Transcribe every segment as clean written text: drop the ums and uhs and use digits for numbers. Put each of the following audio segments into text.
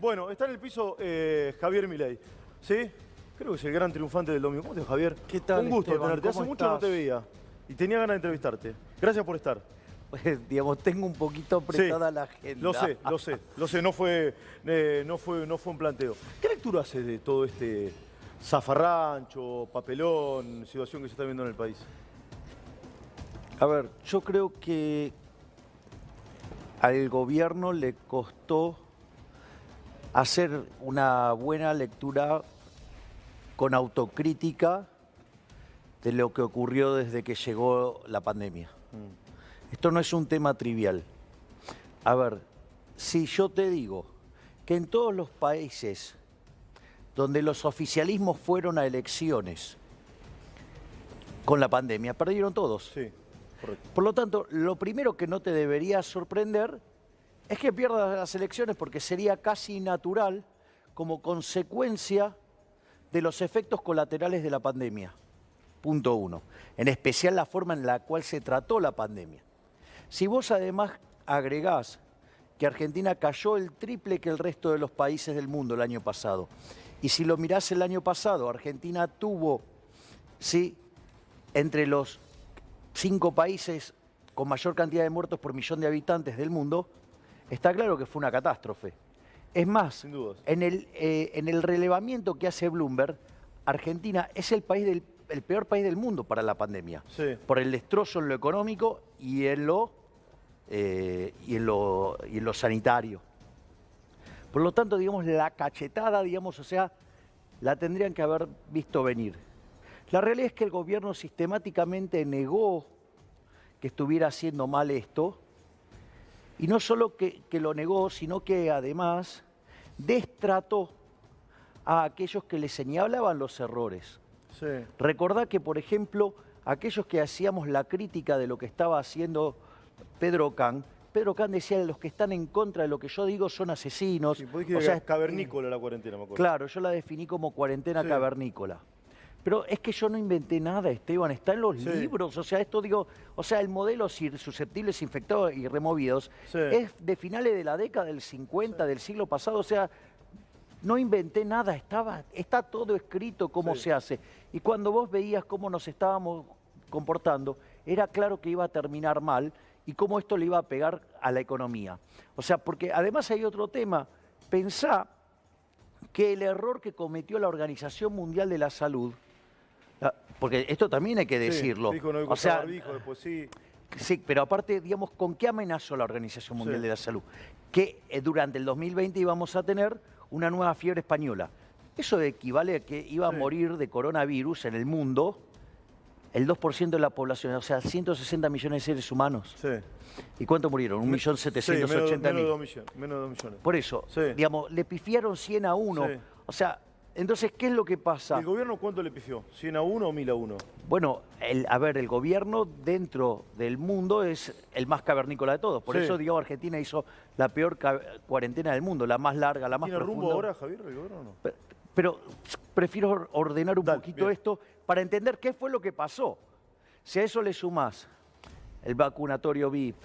Bueno, está en el piso Javier Milei, ¿sí? Creo que es el gran triunfante del domingo. ¿Cómo te va, Javier? ¿Qué tal, Un gusto Esteban? tenerte. Hace ¿Cómo mucho no estás? te veía y tenía ganas de entrevistarte. Gracias por estar. Pues, digamos, tengo un poquito apretada la agenda. Lo sé, no fue un planteo. ¿Qué lectura haces de todo este zafarrancho, papelón, situación que se está viendo en el país? A ver, yo creo que al gobierno le costó hacer una buena lectura con autocrítica de lo que ocurrió desde que llegó la pandemia. Esto no es un tema trivial. A ver, si yo te digo que en todos los países donde los oficialismos fueron a elecciones con la pandemia, perdieron todos. Sí, correcto. Por lo tanto, lo primero que no te debería sorprender es que pierdas las elecciones, porque sería casi natural como consecuencia de los efectos colaterales de la pandemia. Punto uno. En especial la forma en la cual se trató la pandemia. Si vos además agregás que Argentina cayó el triple que el resto de los países del mundo el año pasado, y si lo mirás el año pasado, Argentina tuvo, ¿sí?, entre los 5 países con mayor cantidad de muertos por millón de habitantes del mundo, está claro que fue una catástrofe. Es más, Sin dudas. en el relevamiento que hace Bloomberg, Argentina es el peor país del mundo para la pandemia, Sí. por el destrozo en lo económico y en lo sanitario. Por lo tanto, digamos, la cachetada, digamos, o sea, la tendrían que haber visto venir. La realidad es que el gobierno sistemáticamente negó que estuviera haciendo mal esto, y no solo que lo negó, sino que además destrató a aquellos que le señalaban los errores. Sí. Recordá que, por ejemplo, aquellos que hacíamos la crítica de lo que estaba haciendo Pedro Can decía: los que están en contra de lo que yo digo son asesinos. Sí, podés decir que es cavernícola la cuarentena, me acuerdo. Claro, yo la definí como cuarentena cavernícola. Pero es que yo no inventé nada, Esteban, está en los libros. O sea, esto digo, o sea, el modelo susceptibles, infectados y removidos es de finales de la década del 50, del siglo pasado. O sea, no inventé nada, está todo escrito cómo se hace. Y cuando vos veías cómo nos estábamos comportando, era claro que iba a terminar mal y cómo esto le iba a pegar a la economía. O sea, porque además hay otro tema. Pensá que el error que cometió la Organización Mundial de la Salud, porque esto también hay que decirlo. Dijo, no, o sea, barbijo, después sí. Sí, pero aparte, digamos, ¿con qué amenazó la Organización Mundial de la Salud? Que durante el 2020 íbamos a tener una nueva fiebre española. Eso equivale a que iba a morir de coronavirus en el mundo el 2% de la población, o sea, 160 millones de seres humanos. Sí. ¿Y cuánto murieron? 1.780.000. Menos de 2 millones. Por eso, digamos, le pifiaron 100 a 1. Sí. O sea, entonces, ¿qué es lo que pasa? ¿El gobierno cuánto le pifió? ¿100 a 1 o 1000 a 1? Bueno, el gobierno dentro del mundo es el más cavernícola de todos. Por eso, digamos, Argentina hizo la peor cuarentena del mundo, la más larga, la más profunda. ¿Tiene rumbo ahora, Javier, el gobierno o no? Pero prefiero ordenar un poquito bien. esto para entender qué fue lo que pasó. Si a eso le sumás el vacunatorio VIP,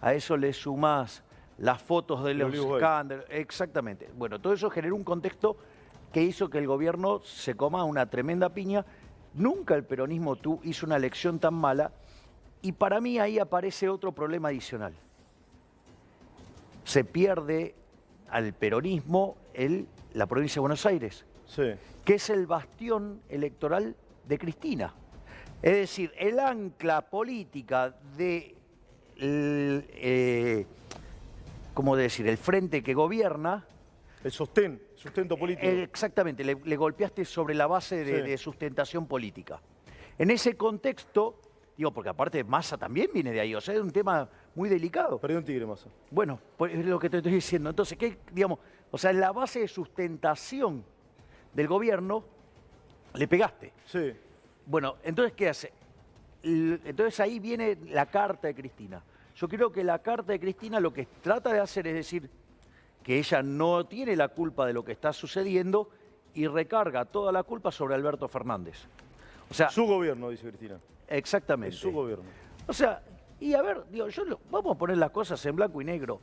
a eso le sumás las fotos de los escándalos, exactamente. Bueno, todo eso generó un contexto que hizo que el gobierno se coma una tremenda piña. Nunca el peronismo hizo una elección tan mala, y para mí ahí aparece otro problema adicional. Se pierde al peronismo la provincia de Buenos Aires, que es el bastión electoral de Cristina. Es decir, el ancla política de ¿cómo decir?, el frente que gobierna. El sustento político. Exactamente, le golpeaste sobre la base de sustentación política. En ese contexto, digo, porque aparte Massa también viene de ahí, o sea, es un tema muy delicado. Perdió un tigre, Massa. Bueno, pues es lo que te estoy diciendo. Entonces, ¿qué, digamos? O sea, en la base de sustentación del gobierno le pegaste. Sí. Bueno, entonces, ¿qué hace? Entonces ahí viene la carta de Cristina. Yo creo que la carta de Cristina lo que trata de hacer es decir que ella no tiene la culpa de lo que está sucediendo y recarga toda la culpa sobre Alberto Fernández. O sea, su gobierno, dice Cristina. Exactamente. Es su gobierno. O sea, y a ver, digo, vamos a poner las cosas en blanco y negro.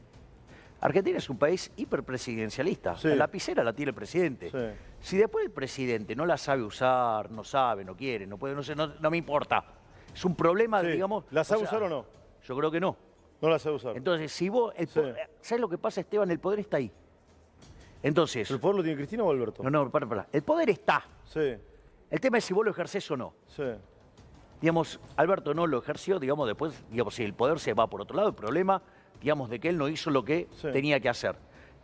Argentina es un país hiperpresidencialista. Sí. La lapicera la tiene el presidente. Sí. Si después el presidente no la sabe usar, no sabe, no quiere, no puede, no sé, no me importa. Es un problema, Sí. digamos. ¿La sabe usar o no? Yo creo que no. No la sabe usar. Entonces, si vos. Sí. ¿Sabes lo que pasa, Esteban? El poder está ahí. Entonces. ¿El poder lo tiene Cristina o Alberto? No, para. El poder está. Sí, El tema es si vos lo ejercés o no. sí. Digamos, Alberto no lo ejerció, digamos, después, digamos, si el poder se va por otro lado, el problema, digamos, de que él no hizo lo que Sí. tenía que hacer.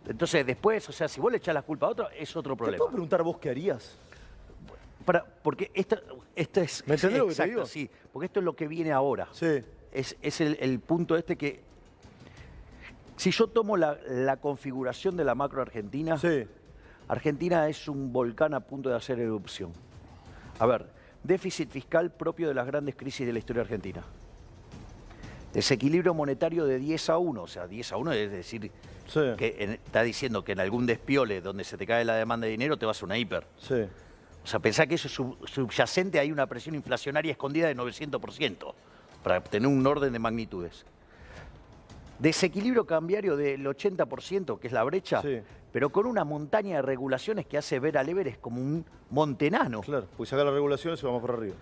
Entonces, después, o sea, si vos le echás la culpa a otro, es otro ¿Te problema. puedo preguntar vos qué harías? Porque esto es... ¿Me entendés lo que te exacto, digo? sí, porque esto es lo que viene ahora. Sí, Es el punto este que... Si yo tomo la configuración de la macro Argentina, sí, Argentina es un volcán a punto de hacer erupción. A ver, déficit fiscal propio de las grandes crisis de la historia argentina. Desequilibrio monetario de 10-1, o sea, 10-1 es decir, sí, que está diciendo que en algún despiole donde se te cae la demanda de dinero te vas a una hiper. sí. O sea, pensá que eso es subyacente, hay una presión inflacionaria escondida de 900%, para tener un orden de magnitudes. Desequilibrio cambiario del 80%, que es la brecha, Sí. pero con una montaña de regulaciones que hace ver al Everest como un monte enano. Claro, pues saca las regulaciones y vamos por arriba.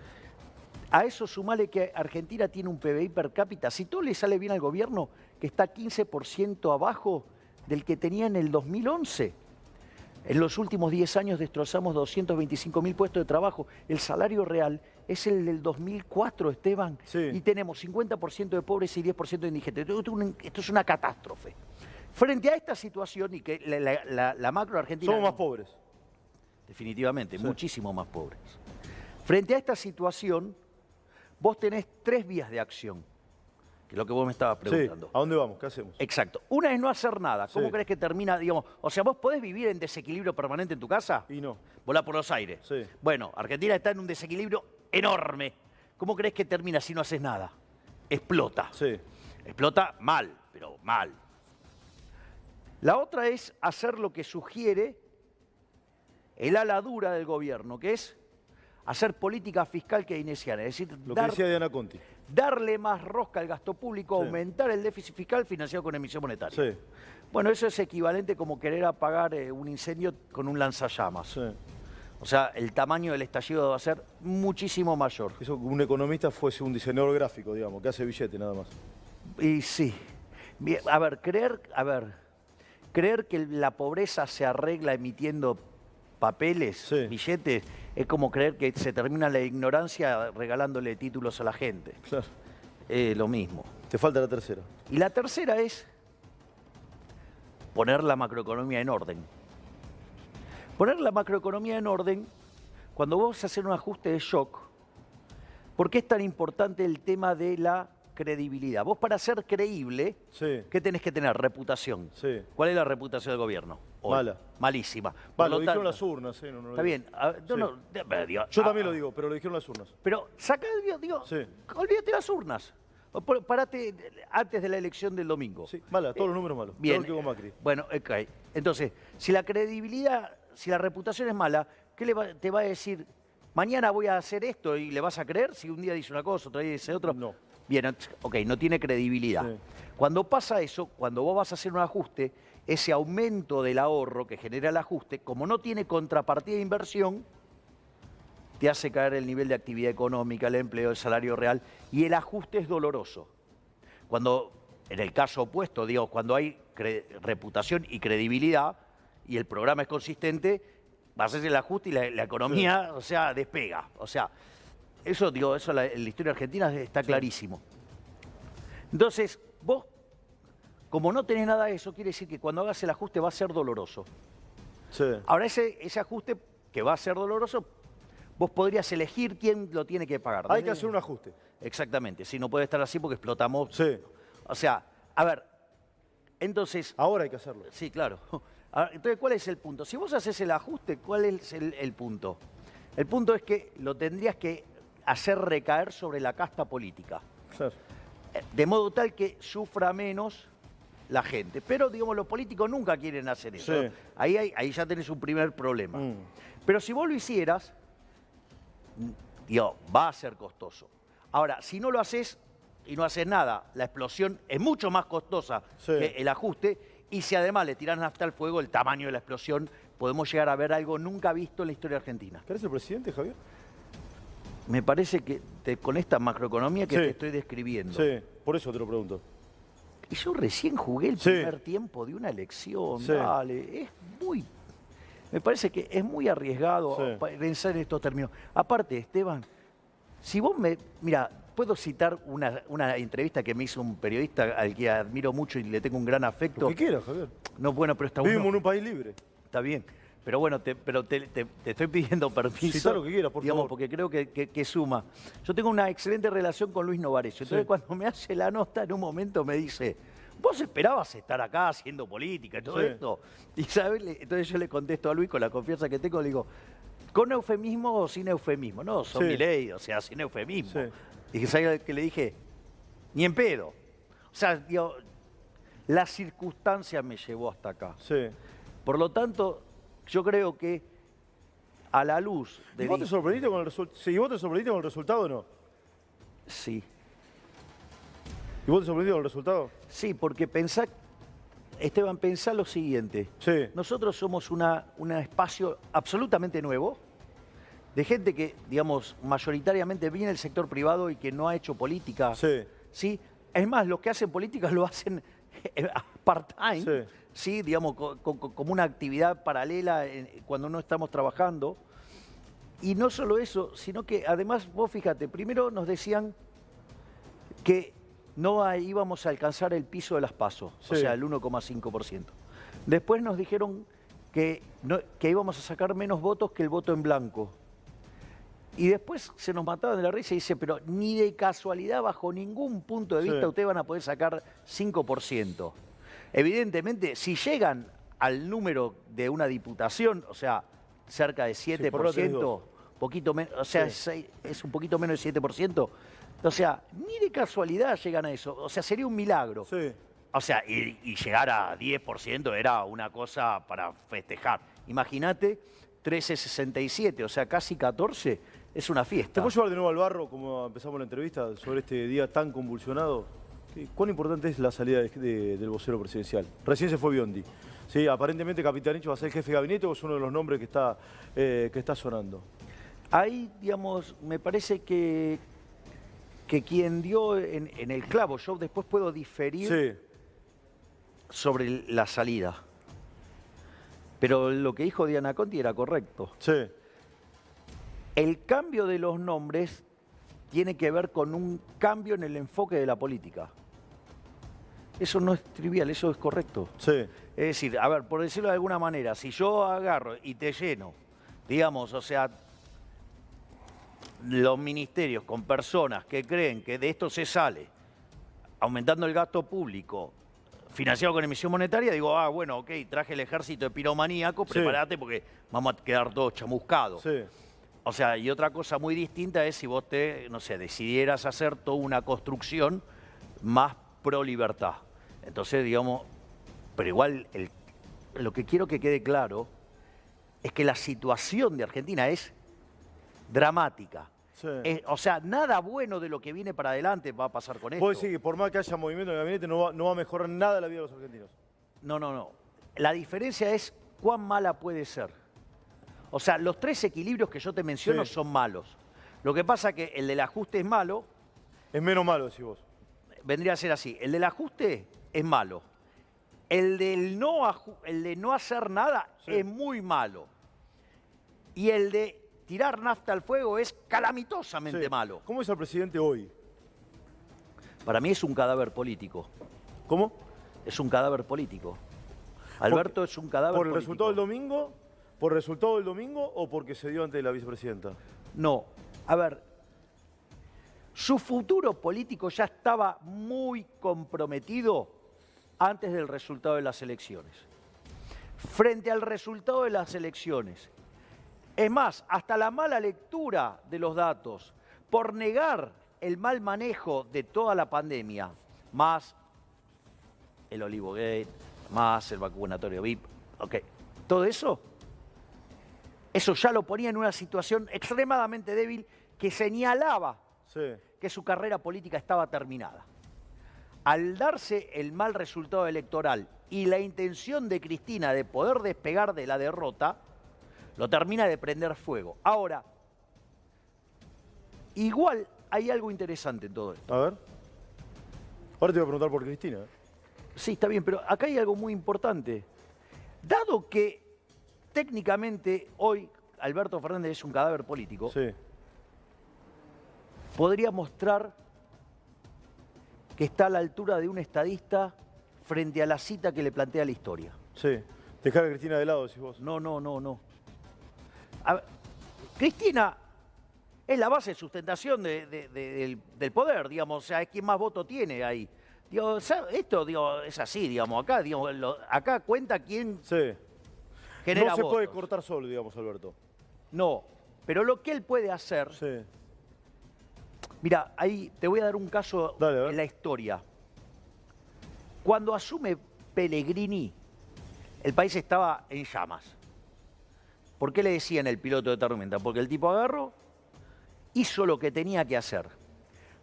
A eso sumale que Argentina tiene un PBI per cápita, si todo le sale bien al gobierno, que está 15% abajo del que tenía en el 2011. En los últimos 10 años destrozamos 225.000 puestos de trabajo. El salario real es el del 2004, Esteban. Sí. Y tenemos 50% de pobres y 10% de indigentes. Esto es una catástrofe. Frente a esta situación y que la macro argentina... Somos más pobres. Definitivamente, Sí. muchísimo más pobres. Frente a esta situación, vos tenés 3 vías de acción, que es lo que vos me estabas preguntando. Sí. ¿A dónde vamos? ¿Qué hacemos? Exacto. Una es no hacer nada. ¿Cómo Sí. crees que termina, digamos? O sea, ¿vos podés vivir en desequilibrio permanente en tu casa? Y no. Volá por los aires. Sí. Bueno, Argentina está en un desequilibrio enorme. ¿Cómo crees que termina si no haces nada? Explota. Sí. Explota mal, pero mal. La otra es hacer lo que sugiere el ala dura del gobierno, que es hacer política fiscal keynesiana. Es decir, Lo que decía Diana Conti. darle más rosca al gasto público, Sí. aumentar el déficit fiscal financiado con emisión monetaria. Sí, Bueno, eso es equivalente como querer apagar un incendio con un lanzallamas. sí. O sea, el tamaño del estallido va a ser muchísimo mayor. Eso que un economista fuese un diseñador gráfico, digamos, que hace billete nada más. Y sí. Bien, a ver, creer que la pobreza se arregla emitiendo papeles, Sí. billetes, es como creer que se termina la ignorancia regalándole títulos a la gente. Claro. Lo mismo. Te falta la tercera. Y la tercera es poner la macroeconomía en orden. Poner la macroeconomía en orden, cuando vos vas a hacer un ajuste de shock, ¿por qué es tan importante el tema de la credibilidad? Vos para ser creíble, Sí. ¿qué tenés que tener? Reputación. Sí. ¿Cuál es la reputación del gobierno? Hoy. Mala. Malísima. Va, Por lo dijeron tanto- las urnas, sí. No lo Está digo. bien. No, Sí. no, pero digo, Yo también lo digo, pero lo dijeron las urnas. Pero saca, digo, Sí. olvídate las urnas. Parate antes de la elección del domingo. Sí, mala, todos los números malos. Bien. Peor que con Macri. Bueno, ok. Entonces, si la credibilidad, si la reputación es mala, ¿qué te va a decir? Mañana voy a hacer esto y le vas a creer si un día dice una cosa, otro día dice otro. No. Bien, ok, no tiene credibilidad. Sí. Cuando pasa eso, cuando vos vas a hacer un ajuste, ese aumento del ahorro que genera el ajuste, como no tiene contrapartida de inversión, te hace caer el nivel de actividad económica, el empleo, el salario real, y el ajuste es doloroso. Cuando, en el caso opuesto, digo, cuando hay reputación y credibilidad, y el programa es consistente, vas a hacer el ajuste y la economía, o sea, despega. O sea, eso, digo, eso en la historia argentina está clarísimo. Entonces, vos, como no tenés nada de eso, quiere decir que cuando hagas el ajuste va a ser doloroso. Sí. Ahora, ese ajuste que va a ser doloroso, vos podrías elegir quién lo tiene que pagar. Hay que hacer un ajuste. Exactamente, si no puede estar así porque explotamos. Sí. O sea, a ver, entonces, Ahora hay que hacerlo. sí, claro. Ahora, entonces, ¿cuál es el punto? Si vos haces el ajuste, ¿cuál es el punto? El punto es que lo tendrías que hacer recaer sobre la casta política, Claro. de modo tal que sufra menos la gente. Pero, digamos, los políticos nunca quieren hacer eso. Sí. Ahí ya tenés un primer problema. Mm. Pero si vos lo hicieras, digo, va a ser costoso. Ahora, si no lo haces y no haces nada, la explosión es mucho más costosa Sí. que el ajuste Y si además le tiran nafta al fuego, el tamaño de la explosión, podemos llegar a ver algo nunca visto en la historia argentina. ¿Querés ser presidente, Javier? Me parece que con esta macroeconomía que Sí. te estoy describiendo. Sí, por eso te lo pregunto. Y yo recién jugué el Sí. primer tiempo de una elección, Sí. dale, me parece que es muy arriesgado Sí. pensar en estos términos. Aparte, Esteban, si vos mira, puedo citar una entrevista que me hizo un periodista al que admiro mucho y le tengo un gran afecto. Lo que quieras, Javier. No, bueno, pero está Vivimos en un país libre. Está bien. Pero bueno, te estoy pidiendo permiso. Citá lo que quieras, por digamos, favor. porque creo que suma. Yo tengo una excelente relación con Luis Novarecio. Entonces, Sí. cuando me hace la nota, en un momento me dice, ¿vos esperabas estar acá haciendo política y todo Sí. esto? Y ¿sabes? Entonces yo le contesto a Luis con la confianza que tengo, le digo, ¿con eufemismo o sin eufemismo? No, son Sí. mi ley, o sea, sin eufemismo. Sí. Y ¿sabes qué le dije? Ni en pedo. O sea, digo, la circunstancia me llevó hasta acá. Sí. Por lo tanto, yo creo que a la luz ¿Y de... vos te sorprendiste con el resultado? Sí, ¿vos te sorprendiste con el resultado o no? Sí, ¿Y vos te sorprendiste con el resultado? sí, porque Esteban, pensá lo siguiente. Sí. Nosotros somos un espacio absolutamente nuevo, de gente que, digamos, mayoritariamente viene del sector privado y que no ha hecho política. Sí. ¿Sí? Es más, los que hacen política lo hacen part-time, Sí. ¿sí? Digamos, como una actividad paralela cuando no estamos trabajando. Y no solo eso, sino que además, vos fíjate, primero nos decían que no íbamos a alcanzar el piso de las PASO, o Sí. sea, el 1,5%. Después nos dijeron que íbamos a sacar menos votos que el voto en blanco. Y después se nos mataban de la risa y dice, pero ni de casualidad, bajo ningún punto de vista, Sí. ustedes van a poder sacar 5%. Evidentemente, si llegan al número de una diputación, o sea, cerca de 7%, por ahora tenés dos. poquito menos, o sea, Sí. es un poquito menos de 7%, o sea, ni de casualidad llegan a eso, o sea, sería un milagro. Sí. O sea, y llegar a 10% era una cosa para festejar. Imagínate, 13,67, o sea, casi 14, es una ¿Te fiesta. puedo llevar de nuevo al barro, como empezamos la entrevista, sobre este día tan convulsionado? ¿Cuán importante es la salida del vocero presidencial? Recién se fue Biondi. Sí, aparentemente Capitanich va a ser el jefe de gabinete o es uno de los nombres que está sonando. Ahí, digamos, me parece que quien dio en el clavo, yo después puedo diferir Sí, sobre la salida. Pero lo que dijo Diana Conti era correcto. sí, El cambio de los nombres tiene que ver con un cambio en el enfoque de la política. Eso no es trivial, eso es correcto. sí. Es decir, a ver, por decirlo de alguna manera, si yo agarro y te lleno, digamos, o sea, los ministerios con personas que creen que de esto se sale, aumentando el gasto público, financiado con emisión monetaria, digo, bueno, ok, traje el ejército de piromaníaco, Sí. prepárate porque vamos a quedar todos chamuscados. Sí. O sea, y otra cosa muy distinta es si vos no sé, decidieras hacer toda una construcción más pro libertad. Entonces, digamos, pero igual lo que quiero que quede claro es que la situación de Argentina es dramática. Sí. O sea, nada bueno de lo que viene para adelante va a pasar con esto. Vos decís que por más que haya movimiento en el gabinete no va a mejorar nada la vida de los argentinos. No. La diferencia es cuán mala puede ser. O sea, los tres equilibrios que yo te menciono Sí. son malos. Lo que pasa que el del ajuste es malo, Es menos malo, decís vos. vendría a ser así. El del ajuste es malo. El de no hacer nada Sí. es muy malo. Y el de tirar nafta al fuego es calamitosamente Sí. malo. ¿Cómo es el presidente hoy? Para mí es un cadáver político. ¿Cómo? Es un cadáver político. Alberto es un cadáver ¿Por el político. resultado del domingo? ¿Por el resultado del domingo o porque se dio ante la vicepresidenta? No. A ver, su futuro político ya estaba muy comprometido antes del resultado de las elecciones. Frente al resultado de las elecciones, es más, hasta la mala lectura de los datos, por negar el mal manejo de toda la pandemia, más el Olivogate, más el vacunatorio VIP, ok, todo eso ya lo ponía en una situación extremadamente débil que señalaba Sí. que su carrera política estaba terminada. al darse el mal resultado electoral y la intención de Cristina de poder despegar de la derrota, lo termina de prender fuego. Ahora, igual hay algo interesante en todo esto. A ver. Ahora te voy a preguntar por Cristina. Sí, está bien, pero acá hay algo muy importante. Dado que técnicamente hoy Alberto Fernández es un cadáver político, Sí. podría mostrar que está a la altura de un estadista frente a la cita que le plantea la historia. Sí. Dejar a Cristina de lado, decís vos. No. A ver, Cristina es la base de sustentación del poder, digamos, o sea, es quien más voto tiene ahí. Digo, esto es así, digamos, acá cuenta quién Sí. genera No se puede votos. cortar solo, digamos, Alberto. No, pero lo que él puede hacer... Sí. Mira, ahí te voy a dar un caso Dale, a ver. en la historia. Cuando asume Pellegrini, el país estaba en llamas. ¿Por qué le decían el piloto de tormenta? Porque el tipo agarró, hizo lo que tenía que hacer.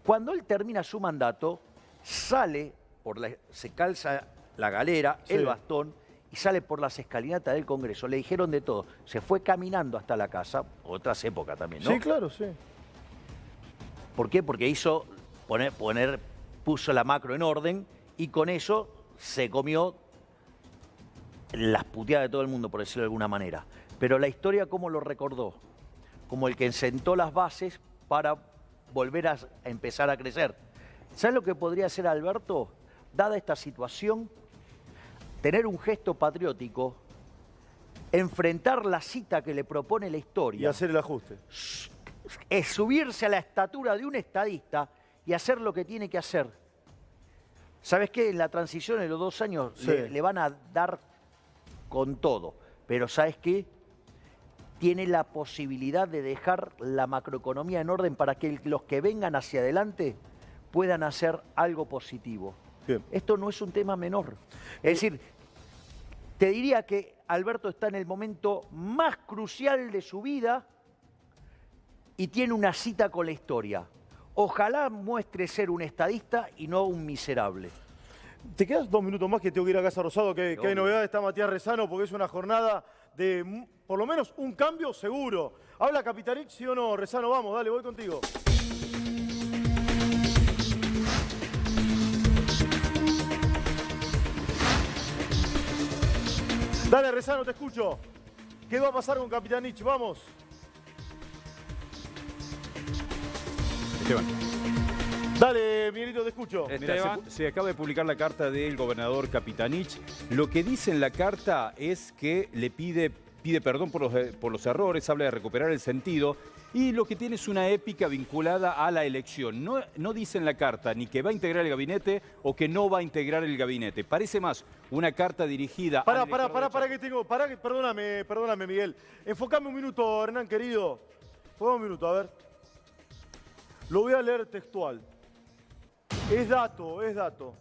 Cuando él termina su mandato, se calza la galera, Sí. el bastón, y sale por las escalinatas del Congreso. Le dijeron de todo. Se fue caminando hasta la casa, otras épocas también, ¿no? Sí, claro, sí. ¿Por qué? Porque puso la macro en orden y con eso se comió las puteadas de todo el mundo, por decirlo de alguna manera. Pero la historia, ¿cómo lo recordó? Como el que sentó las bases para volver a empezar a crecer. ¿Sabes lo que podría hacer Alberto? Dada esta situación, tener un gesto patriótico, enfrentar la cita que le propone la historia. Y hacer el ajuste. Es subirse a la estatura de un estadista y hacer lo que tiene que hacer. ¿Sabes qué? En la transición, en los 2 años, Sí. le van a dar con todo. Pero ¿sabes qué? Tiene la posibilidad de dejar la macroeconomía en orden para que los que vengan hacia adelante puedan hacer algo positivo. Bien. Esto no es un tema menor. Es decir, te diría que Alberto está en el momento más crucial de su vida y tiene una cita con la historia. Ojalá muestre ser un estadista y no un miserable. Te quedas 2 minutos más que tengo que ir a Casa Rosado, que hay Obvio. novedades. Está Matías Rezano porque es una jornada de por lo menos un cambio seguro. ¿Habla Capitanich, sí o no? Rezano, vamos, dale, voy contigo. Dale, Rezano, te escucho. ¿Qué va a pasar con Capitanich? Vamos. Esteban. Dale, Miguelito, te escucho. Mira, se acaba de publicar la carta del gobernador Capitanich. Lo que dice en la carta es que le pide perdón por los errores, habla de recuperar el sentido y lo que tiene es una épica vinculada a la elección. No dice en la carta ni que va a integrar el gabinete o que no va a integrar el gabinete. Parece más una carta dirigida Pará, al elector perdóname, Miguel. Enfocame un minuto, Hernán, querido. Enfocame un minuto, a ver. Lo voy a leer textual. Es dato.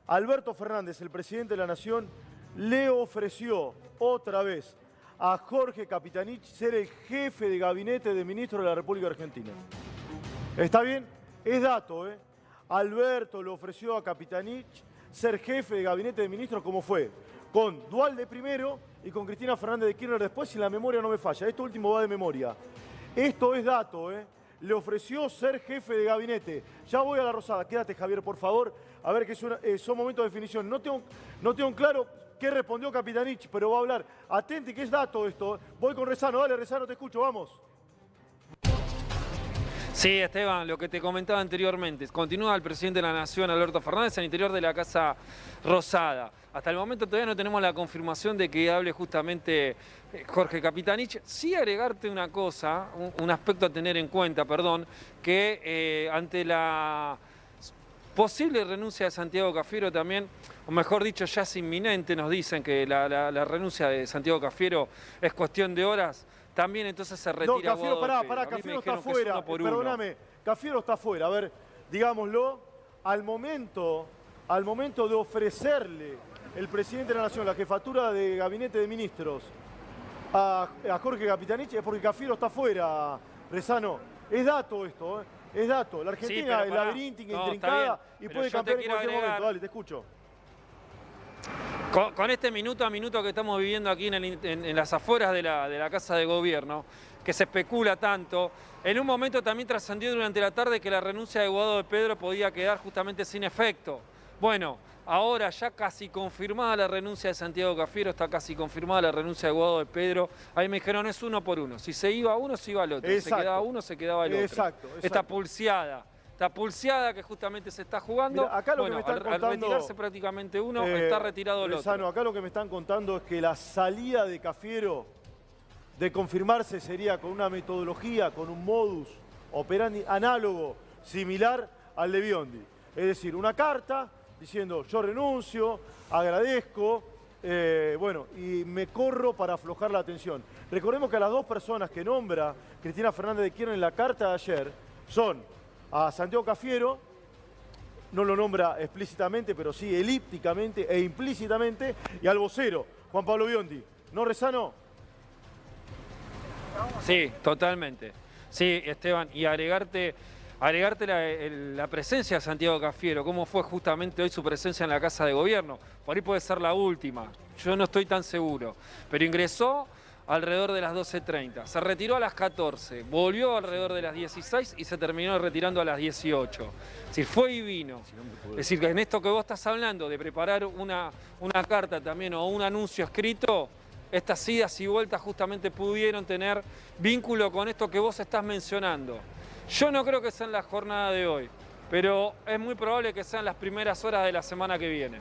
Alberto Fernández, el presidente de la Nación, le ofreció otra vez a Jorge Capitanich ser el jefe de gabinete de ministros de la República Argentina. ¿Está bien? Es dato, ¿eh? Alberto le ofreció a Capitanich ser jefe de gabinete de ministros, como fue con Duhalde primero y con Cristina Fernández de Kirchner después, si la memoria no me falla. Esto último va de memoria. Esto es dato, ¿eh? Le ofreció ser jefe de gabinete. Ya voy a la Rosada. Quédate, Javier, por favor. A ver, que son momentos de definición. No tengo claro qué respondió Capitanich, pero va a hablar. Atenti, que es dato esto. Voy con Rezano. Dale, Rezano, te escucho. Vamos. Sí, Esteban, lo que te comentaba anteriormente. Continúa el presidente de la Nación, Alberto Fernández, al interior de la Casa Rosada. Hasta el momento todavía no tenemos la confirmación de que hable justamente Jorge Capitanich. Sí agregarte una cosa, un aspecto a tener en cuenta, que ante la posible renuncia de Santiago Cafiero también, o mejor dicho, ya es inminente, nos dicen que la renuncia de Santiago Cafiero es cuestión de horas. También entonces se retira. No, Cafiero, Godofredo. pará, A mí me Cafiero está dijeron que es afuera. uno por uno. Perdóname, Cafiero está afuera. A ver, digámoslo, al momento de ofrecerle el presidente de la Nación la jefatura de gabinete de ministros a Jorge Capitanich es porque Cafiero está afuera, Rezano. Es dato esto, ¿eh? es dato. La Sí, Argentina pero es pará. laberíntica, No, está intrincada y bien, puede pero yo te cambiar en quiero cualquier agregar- momento. Dale, te escucho. Con este minuto a minuto que estamos viviendo aquí en las afueras de la Casa de Gobierno, que se especula tanto, en un momento también trascendió durante la tarde que la renuncia de Guado de Pedro podía quedar justamente sin efecto. Bueno, ahora ya casi confirmada la renuncia de Santiago Cafiero, está casi confirmada la renuncia de Guado de Pedro. Ahí me dijeron, es uno por uno. Si se iba uno, se iba el otro. Exacto. Se quedaba uno, se quedaba el otro. Exacto. Esta pulseada que justamente se está jugando, Mirá, acá lo que bueno, me están al contando, retirarse prácticamente uno, está retirado el Rezano, otro. acá lo que me están contando es que la salida de Cafiero de confirmarse sería con una metodología, con un modus operandi análogo, similar al de Biondi. Es decir, una carta diciendo yo renuncio, agradezco, bueno, y me corro para aflojar la atención. Recordemos que a las dos personas que nombra Cristina Fernández de Kirchner en la carta de ayer son a Santiago Cafiero, no lo nombra explícitamente, pero sí elípticamente e implícitamente, y al vocero, Juan Pablo Biondi. ¿No, Rezano? Sí, totalmente. Sí, Esteban, y agregarte la presencia de Santiago Cafiero, cómo fue justamente hoy su presencia en la Casa de Gobierno. Por ahí puede ser la última, yo no estoy tan seguro, pero ingresó alrededor de las 12:30, se retiró a las 14, volvió alrededor de las 16 y se terminó retirando a las 18. Es decir, fue y vino. Es decir, que en esto que vos estás hablando de preparar una carta también o un anuncio escrito, estas idas y vueltas justamente pudieron tener vínculo con esto que vos estás mencionando. Yo no creo que sea en la jornada de hoy, pero es muy probable que sean las primeras horas de la semana que viene.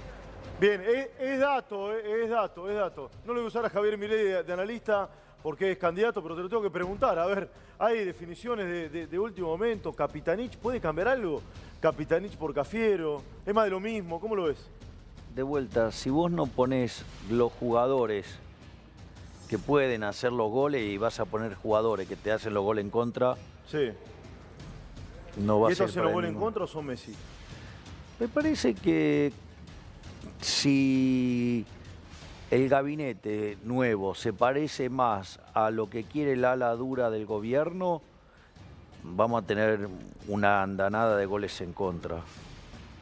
Bien, es dato. No le voy a usar a Javier Milei de analista porque es candidato, pero te lo tengo que preguntar. A ver, hay definiciones de último momento. ¿Capitanich puede cambiar algo? ¿Capitanich por Cafiero? ¿Es más de lo mismo? ¿Cómo lo ves? De vuelta, si vos no ponés los jugadores que pueden hacer los goles y vas a poner jugadores que te hacen los goles en contra, Sí. no va ¿Y a ser estos se para los goles en ninguno. contra o son Messi? Me parece que si el gabinete nuevo se parece más a lo que quiere el ala dura del gobierno, vamos a tener una andanada de goles en contra.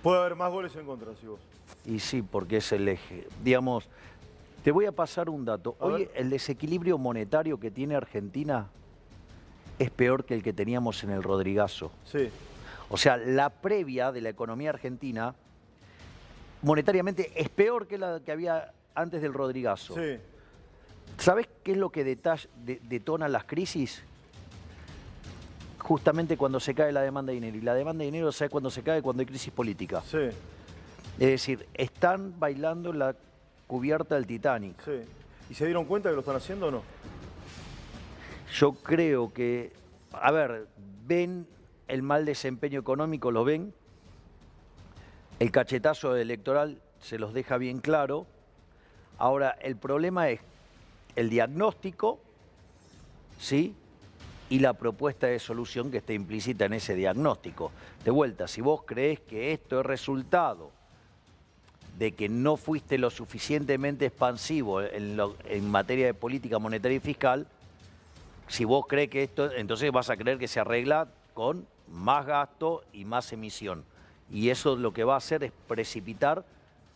Puede haber más goles en contra, si vos. Y sí, porque es el eje. Digamos, te voy a pasar un dato. A Hoy ver. el desequilibrio monetario que tiene Argentina es peor que el que teníamos en el Rodrigazo. Sí. O sea, la previa de la economía argentina, monetariamente, es peor que la que había antes del Rodrigazo. Sí. ¿Sabés qué es lo que detona las crisis? Justamente cuando se cae la demanda de dinero. Y la demanda de dinero, ¿sabés cuándo se cae? Cuando hay crisis política. Sí. Es decir, están bailando la cubierta del Titanic. Sí. ¿Y se dieron cuenta que lo están haciendo o no? Yo creo que, a ver, ven el mal desempeño económico, lo ven. El cachetazo electoral se los deja bien claro. Ahora, el problema es el diagnóstico, ¿sí? Y la propuesta de solución que está implícita en ese diagnóstico. De vuelta, si vos creés que esto es resultado de que no fuiste lo suficientemente expansivo en materia de política monetaria y fiscal, si vos crees que esto, entonces vas a creer que se arregla con más gasto y más emisión. Y eso lo que va a hacer es precipitar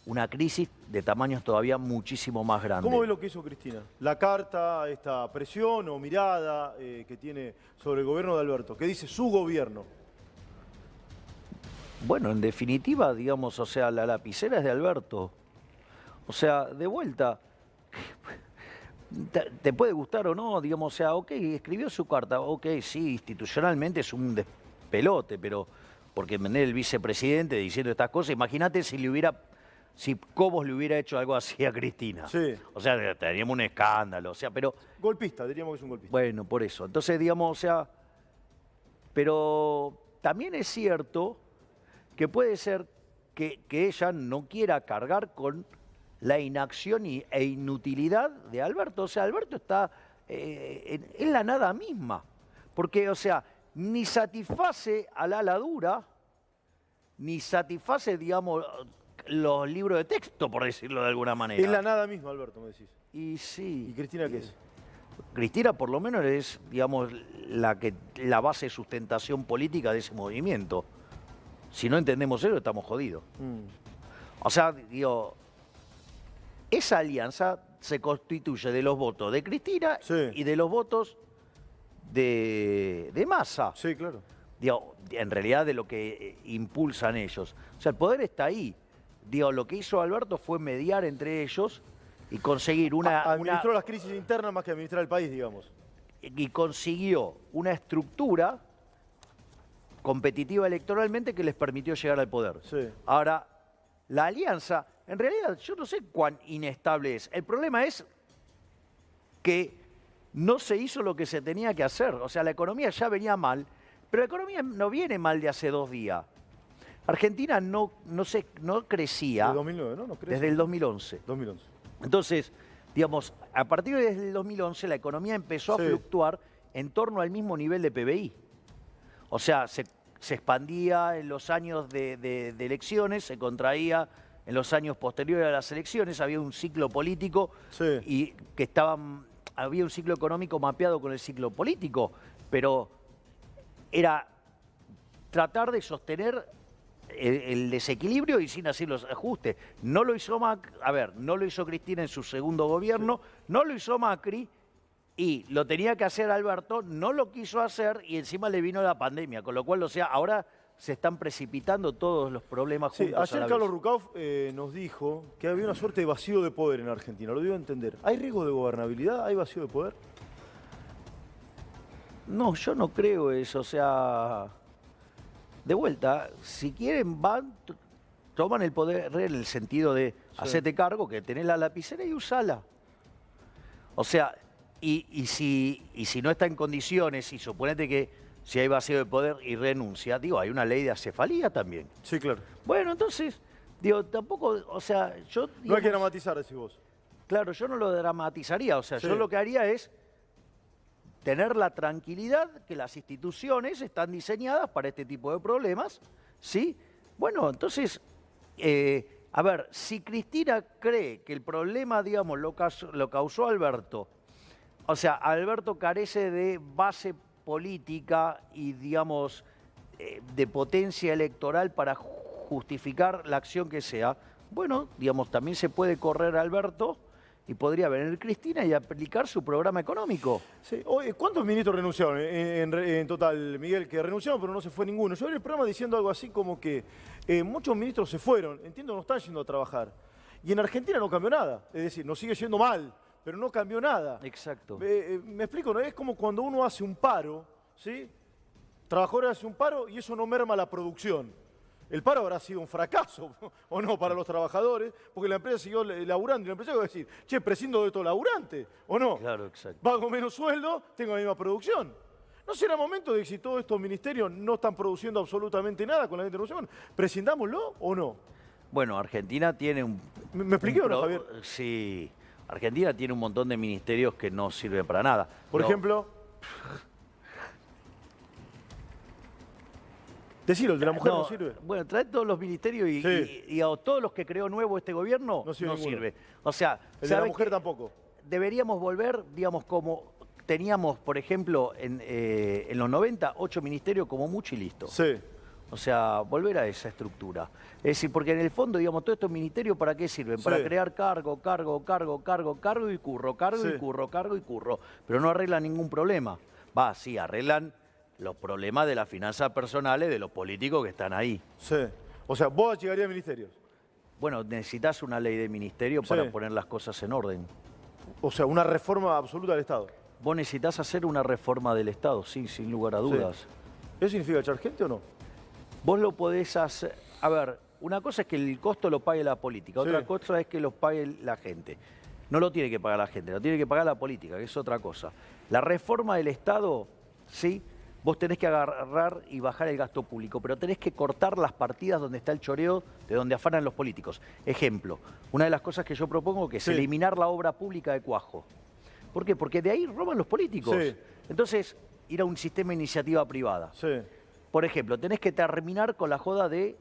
una crisis de tamaños todavía muchísimo más grandes. ¿Cómo ves lo que hizo Cristina? La carta, esta presión o mirada que tiene sobre el gobierno de Alberto, que dice su gobierno. Bueno, en definitiva, digamos, o sea, la lapicera es de Alberto. O sea, de vuelta, te puede gustar o no, digamos, o sea, ok, escribió su carta, ok, sí, institucionalmente es un despelote, pero porque tener el vicepresidente diciendo estas cosas, imagínate si Cobos le hubiera hecho algo así a Cristina. Sí. O sea, teníamos un escándalo, o sea, pero Golpista, diríamos que es un golpista. bueno, por eso. Entonces, digamos, o sea, pero también es cierto que puede ser que ella no quiera cargar con la inacción e inutilidad de Alberto. O sea, Alberto está en la nada misma. Porque, o sea, ni satisface al ala dura, ni satisface, digamos, los libros de texto, por decirlo de alguna manera. Es la nada misma, Alberto, me decís. Y sí. ¿Y Cristina qué es? Cristina por lo menos es, digamos, la base de sustentación política de ese movimiento. Si no entendemos eso, estamos jodidos. O sea, digo, esa alianza se constituye de los votos de Cristina Sí. y de los votos de Massa. Sí, claro. Digo, en realidad de lo que impulsan ellos. O sea, el poder está ahí. Digo, lo que hizo Alberto fue mediar entre ellos y conseguir Administró las crisis internas más que administrar el país, digamos. y consiguió una estructura competitiva electoralmente que les permitió llegar al poder. Sí. Ahora, la alianza, en realidad yo no sé cuán inestable es. El problema es que no se hizo lo que se tenía que hacer. O sea, la economía ya venía mal, pero la economía no viene mal de hace 2 días. Argentina no crecía Desde 2009, ¿no? ¿No crees? desde el 2011. 2011. Entonces, digamos, a partir del 2011 la economía empezó Sí. a fluctuar en torno al mismo nivel de PBI. O sea, se expandía en los años de elecciones, se contraía en los años posteriores a las elecciones, había un ciclo político Sí. y había un ciclo económico mapeado con el ciclo político, pero era tratar de sostener el desequilibrio y sin hacer los ajustes. No lo hizo no lo hizo Cristina en su segundo gobierno, no lo hizo Macri y lo tenía que hacer Alberto, no lo quiso hacer y encima le vino la pandemia, con lo cual, o sea, ahora se están precipitando todos los problemas Sí, juntos a ayer la Carlos vez. Rucauf nos dijo que había una suerte de vacío de poder en Argentina. Lo dio a entender. ¿Hay riesgo de gobernabilidad? ¿Hay vacío de poder? No, yo no creo eso, o sea, de vuelta, si quieren toman el poder en el sentido de hacete cargo, que tenés la lapicera y usala. O sea, y si no está en condiciones, y suponete que si hay vacío de poder y renuncia, digo, hay una ley de acefalía también. Sí, claro. Bueno, entonces, digo, tampoco, o sea, yo... No hay que digamos, dramatizar, decís vos. claro, yo no lo dramatizaría, o sea, Sí. yo lo que haría es tener la tranquilidad que las instituciones están diseñadas para este tipo de problemas, ¿sí? Bueno, entonces, a ver, si Cristina cree que el problema, digamos, lo causó Alberto, o sea, Alberto carece de base política y, digamos, de potencia electoral para justificar la acción que sea, bueno, digamos, también se puede correr a Alberto y podría venir Cristina y aplicar su programa económico. Sí. Oye, ¿cuántos ministros renunciaron en total, Miguel? Que renunciaron, pero no se fue ninguno. Yo vi el programa diciendo algo así como que muchos ministros se fueron. Entiendo, no están yendo a trabajar. Y en Argentina no cambió nada. Es decir, nos sigue yendo mal, pero no cambió nada. Exacto. Me explico, ¿no? Es como cuando uno hace un paro, ¿sí? Trabajadores hacen un paro y eso no merma la producción. El paro habrá sido un fracaso, ¿o no?, para los trabajadores, porque la empresa siguió laburando. Y la empresa va a decir, che, prescindo de estos laburantes, ¿o no? Claro, exacto. Pago menos sueldo, tengo la misma producción. ¿No será momento de que si todos estos ministerios no están produciendo absolutamente nada con la interrupción, prescindámoslo o no? Bueno, Argentina tiene un... ¿Me expliqué o no, pro- Javier? Sí. Argentina tiene un montón de ministerios que no sirven para nada. Por No, ejemplo, decilo, el de la mujer no sirve. Bueno, trae todos los ministerios Sí. y a todos los que creó nuevo este gobierno No sirve ninguno. sirve. O sea, El de la ¿sabes mujer qué? tampoco. Deberíamos volver, digamos, como teníamos, por ejemplo, en los 90, 8 ministerios como mucho y listo. Sí. O sea, volver a esa estructura. Es decir, porque en el fondo, digamos, todos estos ministerios, ¿para qué sirven? Sí. Para crear cargo y curro, cargo Sí. y curro. Pero no arreglan ningún problema. Va, sí, arreglan los problemas de las finanzas personales de los políticos que están ahí. Sí. O sea, vos llegarías a ministerios. Bueno, necesitas una ley de ministerio para Sí. poner las cosas en orden. O sea, una reforma absoluta del Estado. Vos necesitas hacer una reforma del Estado, sí, sin lugar a dudas. ¿Eso significa echar gente o no? Vos lo podés hacer... A ver, una cosa es que el costo lo pague la política, otra Sí. cosa es que lo pague la gente. No lo tiene que pagar la gente, lo tiene que pagar la política, que es otra cosa. La reforma del Estado, sí, vos tenés que agarrar y bajar el gasto público, pero tenés que cortar las partidas donde está el choreo, de donde afanan los políticos. Ejemplo, una de las cosas que yo propongo que es Sí. eliminar la obra pública de Cuajo. ¿Por qué? Porque de ahí roban los políticos. Sí. Entonces, ir a un sistema de iniciativa privada. Sí. Por ejemplo, tenés que terminar con la joda de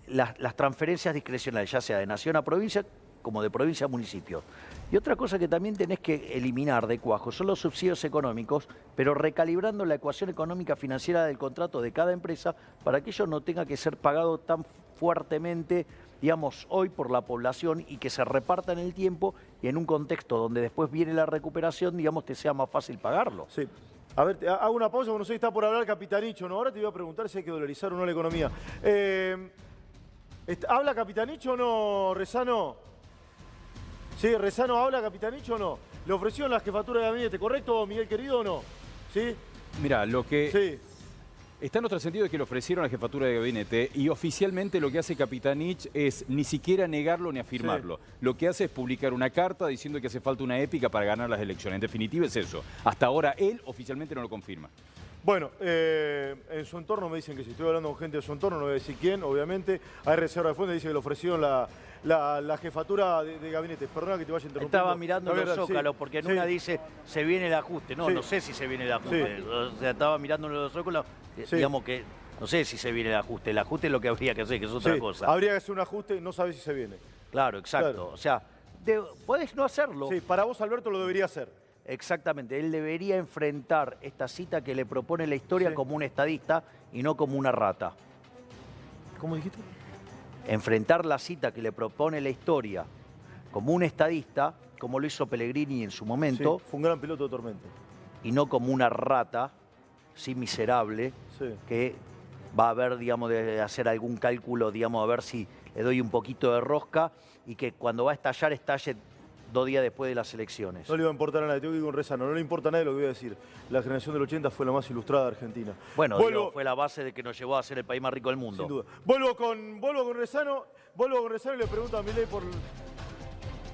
las transferencias discrecionales, ya sea de nación a provincia, como de provincia a municipio. Y otra cosa que también tenés que eliminar de cuajo son los subsidios económicos, pero recalibrando la ecuación económica financiera del contrato de cada empresa para que ello no tenga que ser pagado tan fuertemente, digamos, hoy por la población y que se reparta en el tiempo y en un contexto donde después viene la recuperación, digamos, te sea más fácil pagarlo. Sí. A ver, hago una pausa, porque no sé si está por hablar Capitanicho, ¿no? Ahora te voy a preguntar si hay que dolarizar o no la economía. ¿Habla Capitanicho o no, Rezano? Sí, ¿Rezano habla Capitanicho o no? ¿Le ofrecieron la jefatura de gabinete, correcto, Miguel querido, o no? ¿Sí? Mira, lo que... Sí. Está en otro sentido de que le ofrecieron la jefatura de gabinete y oficialmente lo que hace Capitanich es ni siquiera negarlo ni afirmarlo. Sí. Lo que hace es publicar una carta diciendo que hace falta una épica para ganar las elecciones. En definitiva es eso. Hasta ahora él oficialmente no lo confirma. Bueno, en su entorno me dicen que si estoy hablando con gente de su entorno, no voy a decir quién, obviamente. Hay reserva de fuente, dice que le ofrecieron la jefatura de gabinete. Perdona que te vaya interrumpiendo. Estaba mirando los zócalos, sí, porque en una dice, se viene el ajuste. No, sí, no sé si se viene el ajuste. Sí. O sea, estaba mirando los zócalos, Sí. digamos que no sé si se viene el ajuste. El ajuste es lo que habría que hacer, que es otra cosa. Habría que hacer un ajuste, no sabes si se viene. Claro, exacto. Claro. O sea, podés no hacerlo. Sí, para vos, Alberto, lo debería hacer. Exactamente, él debería enfrentar esta cita que le propone la historia como un estadista y no como una rata. ¿Cómo dijiste? Enfrentar la cita que le propone la historia como un estadista, como lo hizo Pellegrini en su momento, Sí, fue un gran piloto de tormenta. y no como una rata, sí miserable, Sí. que va a ver, digamos, de hacer algún cálculo, digamos, a ver si le doy un poquito de rosca y que cuando va a estallar, estalle 2 días después de las elecciones. No le iba a importar a nadie, tengo que ir con Rezano, no le importa a nadie lo que voy a decir. La generación del 80 fue la más ilustrada de Argentina. Bueno, digo, fue la base de que nos llevó a ser el país más rico del mundo. Sin duda. Vuelvo con Rezano y le pregunto a Milei por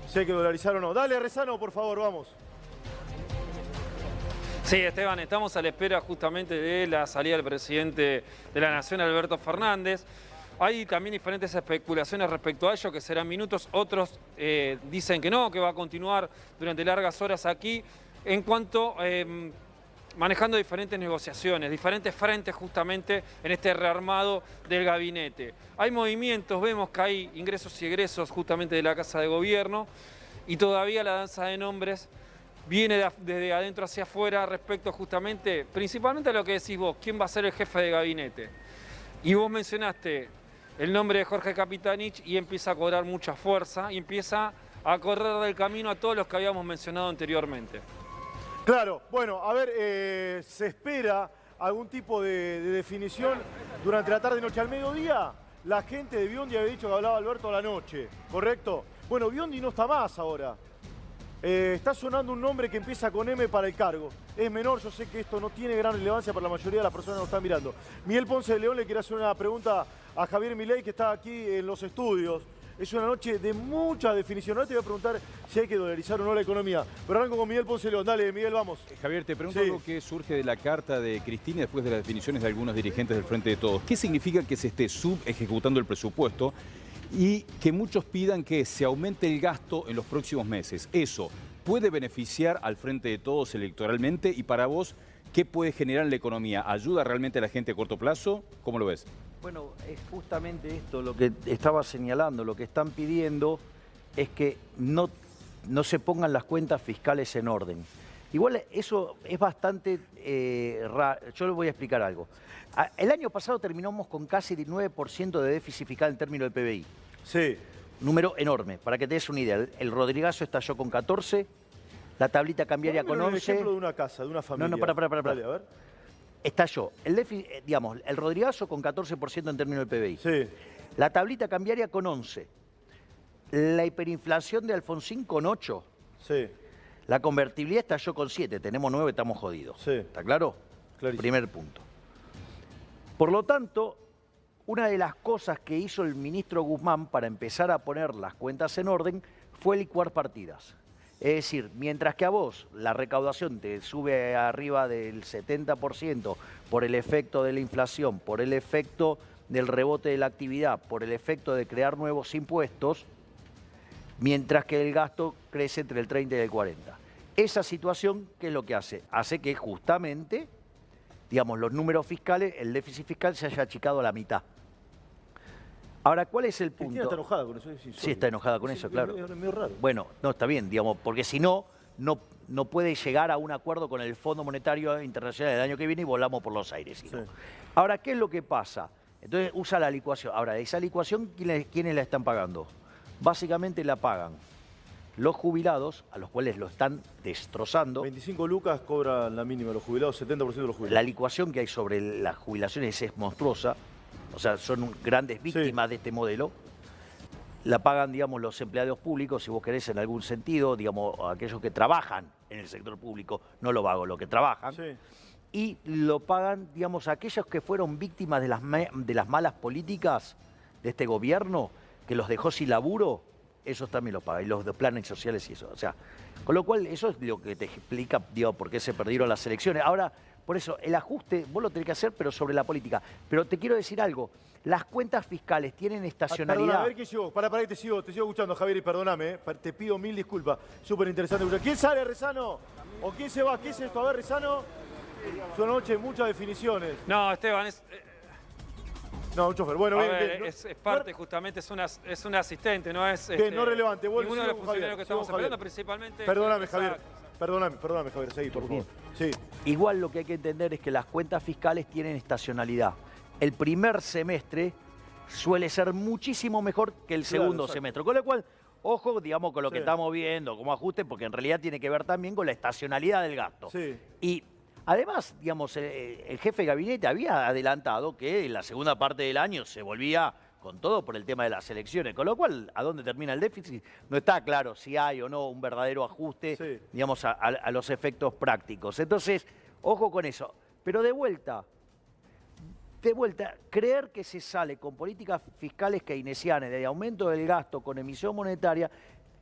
si hay que dolarizar o no. Dale, Rezano, por favor, vamos. Sí, Esteban, estamos a la espera justamente de la salida del presidente de la Nación, Alberto Fernández. Hay también diferentes especulaciones respecto a ello, que serán minutos. Otros dicen que no, que va a continuar durante largas horas aquí. En cuanto manejando diferentes negociaciones, diferentes frentes justamente en este rearmado del gabinete. Hay movimientos, vemos que hay ingresos y egresos justamente de la Casa de Gobierno y todavía la danza de nombres viene desde adentro hacia afuera respecto justamente, principalmente a lo que decís vos, quién va a ser el jefe de gabinete. Y vos mencionaste el nombre de Jorge Capitanich y empieza a cobrar mucha fuerza y empieza a correr del camino a todos los que habíamos mencionado anteriormente. Claro, bueno, a ver, ¿se espera algún tipo de definición durante la tarde, noche, al mediodía? La gente de Biondi había dicho que hablaba Alberto a la noche, ¿correcto? Bueno, Biondi no está más ahora. Está sonando un nombre que empieza con M para el cargo. Es menor, yo sé que esto no tiene gran relevancia para la mayoría de las personas que nos están mirando. Miguel Ponce de León le quiere hacer una pregunta a Javier Milei, que está aquí en los estudios. Es una noche de mucha definición. Ahora te voy a preguntar si hay que dolarizar o no la economía. Pero arranco con Miguel Ponce de León. Dale, Miguel, vamos. Javier, te pregunto Sí. algo que surge de la carta de Cristina después de las definiciones de algunos dirigentes del Frente de Todos. ¿Qué significa que se esté subejecutando el presupuesto y que muchos pidan que se aumente el gasto en los próximos meses? Eso puede beneficiar al Frente de Todos electoralmente y para vos, ¿qué puede generar en la economía? ¿Ayuda realmente a la gente a corto plazo? ¿Cómo lo ves? Bueno, es justamente esto lo que estaba señalando. Lo que están pidiendo es que no se pongan las cuentas fiscales en orden. Igual eso es bastante raro. Yo les voy a explicar algo. El año pasado terminamos con casi el 9% de déficit fiscal en términos del PBI. Sí. Número enorme. Para que te des una idea, el Rodrigazo estalló con 14, la tablita cambiaria con 11. Un ejemplo de una casa, de una familia. No, para. Dale, a ver. Estalló el déficit, digamos, el Rodrigazo con 14% en términos del PBI. Sí. La tablita cambiaria con 11. La hiperinflación de Alfonsín con 8. Sí. La convertibilidad estalló con 7. Tenemos 9, estamos jodidos. Sí. ¿Está claro? Clarísimo. Primer punto. Por lo tanto, una de las cosas que hizo el ministro Guzmán para empezar a poner las cuentas en orden fue licuar partidas. Es decir, mientras que a vos la recaudación te sube arriba del 70% por el efecto de la inflación, por el efecto del rebote de la actividad, por el efecto de crear nuevos impuestos, mientras que el gasto crece entre el 30 y el 40. Esa situación, ¿qué es lo que hace? Hace que justamente, digamos, los números fiscales, el déficit fiscal se haya achicado a la mitad. Ahora, ¿cuál es el Cristina está punto? enojada con eso. Es insólito. Sí, está enojada con eso, claro. Es medio raro. Bueno, no, está bien, digamos, porque si no, no puede llegar a un acuerdo con el Fondo Monetario Internacional el año que viene y volamos por los aires. ¿Sí? Sí. Ahora, ¿qué es lo que pasa? Entonces usa la licuación. Ahora, esa licuación, ¿quiénes la están pagando? Básicamente la pagan los jubilados, a los cuales lo están destrozando. 25 lucas cobran la mínima los jubilados, 70% de los jubilados. La licuación que hay sobre las jubilaciones es monstruosa. O sea, son grandes víctimas de este modelo. La pagan, digamos, los empleados públicos, si vos querés, en algún sentido, digamos, aquellos que trabajan en el sector público, no lo vago, los que trabajan. Sí. Y lo pagan, digamos, aquellos que fueron víctimas de las malas políticas de este gobierno, que los dejó sin laburo, esos también lo pagan, y los de planes sociales y eso. O sea, con lo cual, eso es lo que te explica, digo, por qué se perdieron las elecciones. Ahora, por eso, el ajuste, vos lo tenés que hacer, pero sobre la política. Pero te quiero decir algo, las cuentas fiscales tienen estacionalidad. Perdona, a ver quién llegó. Para que te sigo escuchando, Javier, y perdóname, te pido mil disculpas. Súper interesante escuchar. ¿Quién sale, Rezano? ¿O quién se va? ¿Qué es esto? A ver, Rezano. Es una noche de muchas definiciones. No, Esteban, No, un chofer. Bueno, a bien, ver, bien. es parte, justamente, es un asistente, no es Bien, no relevante. Vuelve, ninguno de los sigo con Javier, funcionarios que sigo estamos con Javier. hablando, principalmente... Perdóname, Javier. Perdóname, Javier. Seguí, por favor. Bien. Sí. Igual lo que hay que entender es que las cuentas fiscales tienen estacionalidad. El primer semestre suele ser muchísimo mejor que el segundo exacto. semestre. Con lo cual, ojo, digamos, con lo que Sí. estamos viendo como ajuste, porque en realidad tiene que ver también con la estacionalidad del gasto. Sí. Y además, digamos, el jefe de gabinete había adelantado que en la segunda parte del año se volvía con todo por el tema de las elecciones. Con lo cual, ¿a dónde termina el déficit? No está claro si hay o no un verdadero ajuste, Sí. digamos, a los efectos prácticos. Entonces, ojo con eso. Pero de vuelta, creer que se sale con políticas fiscales keynesianas de aumento del gasto con emisión monetaria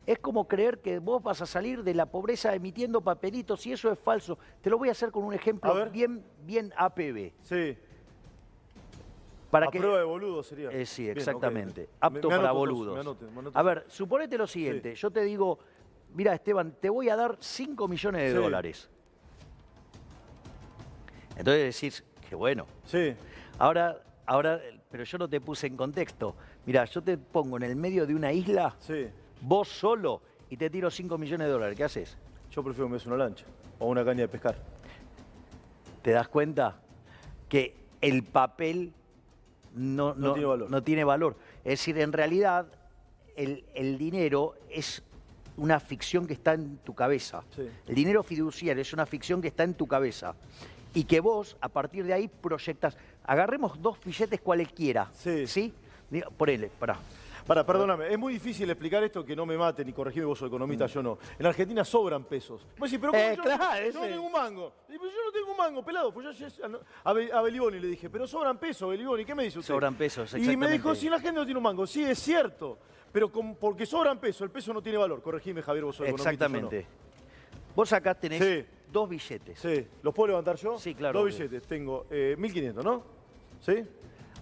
es como creer que vos vas a salir de la pobreza emitiendo papelitos y eso es falso. Te lo voy a hacer con un A ejemplo ver. bien APB. Sí. Para A que, prueba de boludo sería. sí, Bien, exactamente. ok. Apto Me para anoto boludos. entonces, me anoto. A ver, suponete lo siguiente. Yo te digo, mira, Esteban, te voy a dar 5 millones de Sí. dólares. Entonces decís, qué bueno. Sí. Ahora, pero yo no te puse en contexto. Mira, yo te pongo en el medio de una isla, Sí. vos solo, y te tiro 5 millones de dólares. ¿Qué haces? Yo prefiero que me des una lancha o una caña de pescar. ¿Te das cuenta que el papel no tiene valor. no tiene valor? Es decir, en realidad, el dinero es una ficción que está en tu cabeza. Sí. El dinero fiduciario es una ficción que está en tu cabeza. Y que vos, a partir de ahí, proyectas. Agarremos 2 billetes cualquiera. Sí. ¿Sí? Ponele, pará. Perdóname, es muy difícil explicar esto que no me maten y corregime, vos sos economista, yo no. En Argentina sobran pesos. Vos decís, pero ¿cómo yo, claro, yo no tengo un mango? Y, pero yo no tengo un mango, pelado. Pues yo a Beliboni le dije, pero sobran pesos, Beliboni, ¿qué me dice usted? Sobran pesos, Y me dijo, exactamente. si la gente no tiene un mango, sí, es cierto. Pero porque sobran pesos, el peso no tiene valor. Corregime, Javier, vos sos economista, Exactamente. Vos acá tenés Sí. 2 billetes. yo no. Sí, ¿los puedo levantar yo? Sí, claro, 2 obvio. billetes, tengo 1.500, ¿no? ¿Sí?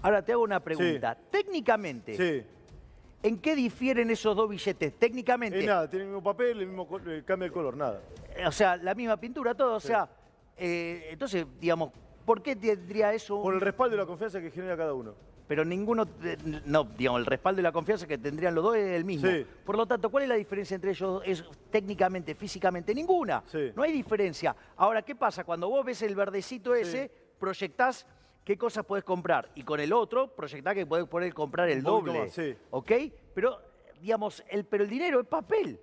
Ahora te hago una pregunta. Técnicamente, Sí. ¿en qué difieren esos 2 billetes? Técnicamente. Nada, tiene el mismo papel, el mismo cambia el color, nada. O sea, la misma pintura, todo. O sea, entonces, digamos, ¿por qué tendría eso? Por el respaldo y la confianza que genera cada uno. Pero ninguno, no, digamos, el respaldo y la confianza que tendrían los dos es el mismo. Sí. Por lo tanto, ¿cuál es la diferencia entre ellos dos? Es técnicamente, físicamente, ninguna. Sí. No hay diferencia. Ahora, ¿qué pasa? Cuando vos ves el verdecito ese, proyectás qué cosas podés comprar. Y con el otro, proyectás que podés poder comprar el Un poquito doble. más, sí. ¿Ok? Pero, digamos, pero el dinero es papel.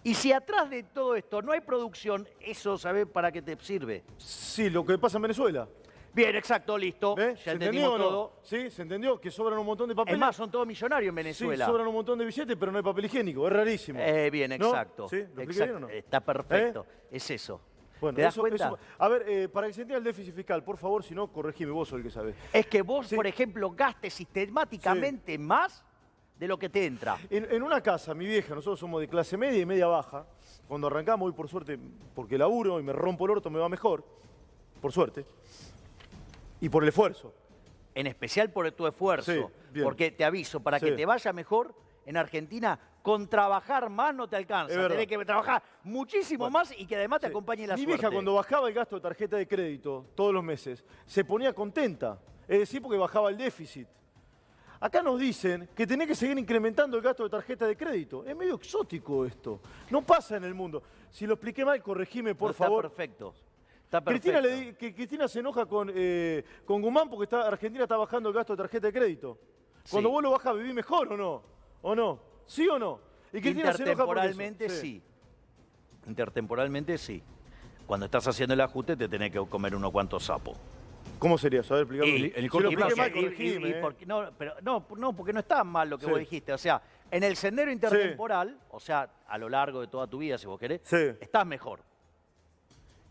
Y si atrás de todo esto no hay producción, eso, ¿sabés para qué te sirve? Sí, lo que pasa en Venezuela. Bien, exacto, listo. ¿Ves? Ya ¿Se entendimos entendió o no? todo. Sí, ¿se entendió? Que sobran un montón de papeles. Es más, son todos millonarios en Venezuela. Sí, sobran un montón de billetes, pero no hay papel higiénico. Es rarísimo. Bien, ¿No? exacto. ¿Sí? ¿Lo expliqué Exacto. bien o no? Está perfecto. Es eso. Bueno, ¿Te das cuenta? A ver, para que se entienda el déficit fiscal, por favor, si no, corregime, vos sos el que sabés. Es que vos, Sí. por ejemplo, gastes sistemáticamente más de lo que te entra. En una casa, mi vieja, nosotros somos de clase media y media baja. Cuando arrancamos, hoy por suerte, porque laburo y me rompo el orto, me va mejor. Por suerte. Y por el esfuerzo. En especial por tu esfuerzo. Sí, bien. Porque te aviso, para Sí. que te vaya mejor en Argentina, con trabajar más no te alcanza. Es verdad. Tenés que trabajar muchísimo Bueno, más y que además te Sí. acompañe la Mi suerte. vieja, cuando bajaba el gasto de tarjeta de crédito todos los meses, se ponía contenta. Es decir, porque bajaba el déficit. Acá nos dicen que tenés que seguir incrementando el gasto de tarjeta de crédito. Es medio exótico esto. No pasa en el mundo. Si lo expliqué mal, corregime, por favor. Está perfecto. Está perfecto. Cristina se enoja con Guzmán porque Argentina está bajando el gasto de tarjeta de crédito. Cuando Sí. vos lo bajás, ¿vivís mejor o no? ¿O no? ¿Sí o no? Y Cristina se enoja por eso. Intertemporalmente sí. Intertemporalmente sí. Cuando estás haciendo el ajuste te tenés que comer unos cuantos sapos. ¿Cómo sería eso? A ver, explícame. el Si lo corto expliqué plazo. mal, corregime. No, porque no está mal lo que Sí. vos dijiste. O sea, en el sendero intertemporal, o sea, a lo largo de toda tu vida, si vos querés, Sí. estás mejor.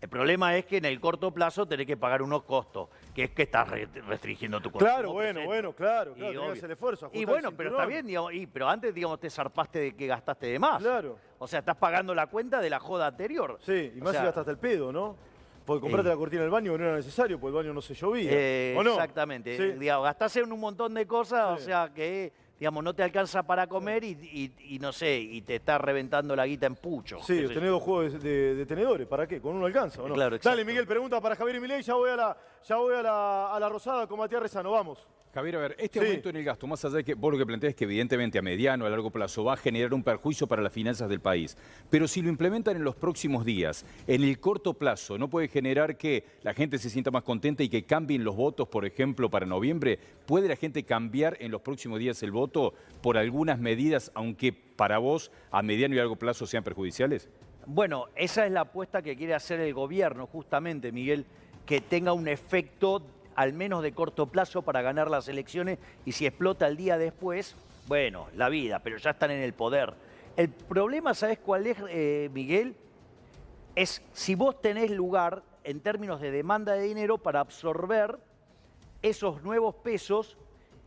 El problema es que en el corto plazo tenés que pagar unos costos, que es que estás restringiendo tu consumo. Claro, claro, claro. Y Tenés que obvio. hacer el esfuerzo. Y ajustar bueno, el pero cinturón. está bien, digamos, pero antes, digamos, te zarpaste de que gastaste de más. Claro. O sea, estás pagando la cuenta de la joda anterior. Sí, y O más sea, si gastaste el pedo, ¿no? Porque compraste la cortina del baño que no era necesario, porque el baño no se llovía. ¿O no? Exactamente. Sí. Digamos, gastás en un montón de cosas, Sí. o sea, que digamos, no te alcanza para comer y no sé, y te está reventando la guita en pucho. Sí, qué sé tenés yo. 2 juegos de tenedores. ¿Para qué? ¿Con uno alcanza o no? Claro, exacto. Dale, Miguel, pregunta para Javier y Milei. Ya voy a la Rosada con Matías Rezano. Vamos. Javier, a ver, este Sí. aumento en el gasto, más allá de que vos lo que planteás es que evidentemente a mediano, a largo plazo va a generar un perjuicio para las finanzas del país. Pero si lo implementan en los próximos días, en el corto plazo, ¿no puede generar que la gente se sienta más contenta y que cambien los votos, por ejemplo, para noviembre? ¿Puede la gente cambiar en los próximos días el voto por algunas medidas, aunque para vos a mediano y largo plazo sean perjudiciales? Bueno, esa es la apuesta que quiere hacer el gobierno, justamente, Miguel, que tenga un efecto al menos de corto plazo para ganar las elecciones y si explota el día después, bueno, la vida, pero ya están en el poder. El problema, ¿sabes cuál es, Miguel? Es si vos tenés lugar en términos de demanda de dinero para absorber esos nuevos pesos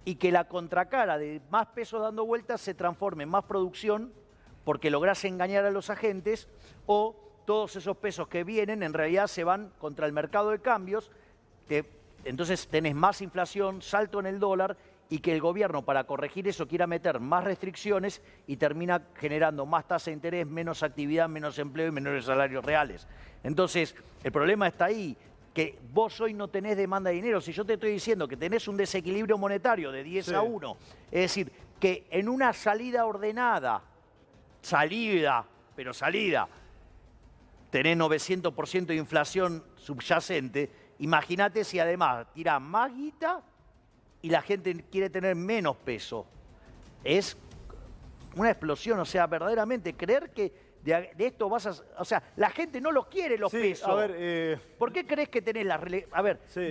y que la contracara de más pesos dando vueltas se transforme en más producción porque lográs engañar a los agentes o todos esos pesos que vienen en realidad se van contra el mercado de cambios, entonces tenés más inflación, salto en el dólar y que el gobierno para corregir eso quiera meter más restricciones y termina generando más tasa de interés, menos actividad, menos empleo y menores salarios reales. Entonces, el problema está ahí, que vos hoy no tenés demanda de dinero. Si yo te estoy diciendo que tenés un desequilibrio monetario de 10 a 1, es decir, que en una salida ordenada, pero salida, tenés 900% de inflación subyacente, imagínate si además tirás más guita y la gente quiere tener menos peso. Es una explosión, o sea, verdaderamente creer que de esto vas a... O sea, la gente no los quiere los pesos. A ver, ¿Por qué crees que tenés las... A ver, Sí.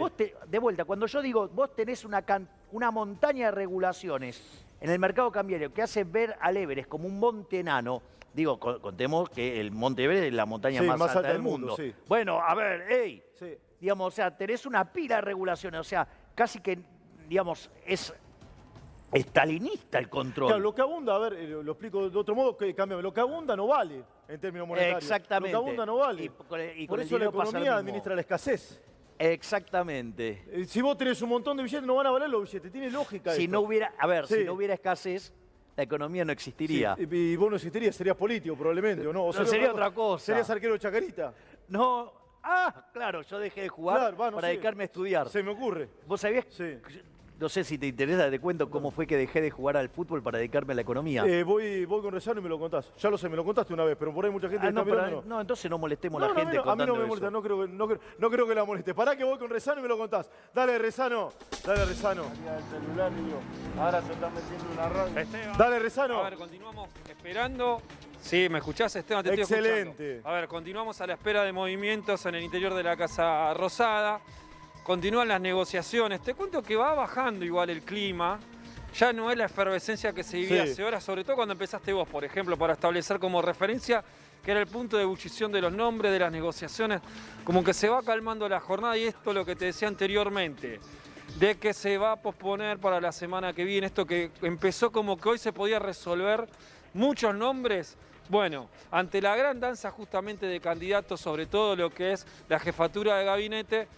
de vuelta, cuando yo digo, vos tenés una montaña de regulaciones en el mercado cambiario que hace ver al Everest como un monte enano, digo, contemos que el Monte Everest es la montaña Sí, más alta del mundo. sí. Bueno, a ver, ey, Sí. digamos, o sea, tenés una pila de regulaciones, o sea, casi que, digamos, es estalinista el control. Claro, lo que abunda, a ver, lo explico de otro modo, que cambia. Lo que abunda no vale en términos monetarios. Exactamente. Lo que abunda no vale. Y con Por el eso la dinero pasa lo economía mismo. administra la escasez. Exactamente. Si vos tenés un montón de billetes, no van a valer los billetes. Tiene lógica Si esto. no hubiera, a ver, Sí. si no hubiera escasez, la economía no existiría. Sí, y vos no existirías, serías político probablemente, ¿o no? O No, sería otra cosa. Serías arquero de Chacarita. No, claro, yo dejé de jugar Claro, va, no para sé. dedicarme a estudiar. Se me ocurre. ¿Vos sabías? Sí. No sé si te interesa, te cuento cómo fue que dejé de jugar al fútbol para dedicarme a la economía. Voy con Rezano y me lo contás. Ya lo sé, me lo contaste una vez, pero por ahí mucha gente Ah, está no, pero mirando. no, entonces no molestemos No, a la gente a mí contando no me eso. molesta, no creo que la moleste. Pará que voy con Rezano y me lo contás. Dale, Rezano. Dale, Rezano. Ahora se está metiendo una radio. Esteban. Dale, Rezano. A ver, continuamos esperando. Sí, ¿me escuchás, Esteban? Te estoy Excelente. escuchando. A ver, continuamos a la espera de movimientos en el interior de la Casa Rosada. Continúan las negociaciones. Te cuento que va bajando igual el clima. Ya no es la efervescencia que se vivía Sí. hace horas, sobre todo cuando empezaste vos, por ejemplo, para establecer como referencia que era el punto de ebullición de los nombres, de las negociaciones. Como que se va calmando la jornada y esto es lo que te decía anteriormente, de que se va a posponer para la semana que viene. Esto que empezó como que hoy se podía resolver muchos nombres. Bueno, ante la gran danza justamente de candidatos, sobre todo lo que es la jefatura de gabinete,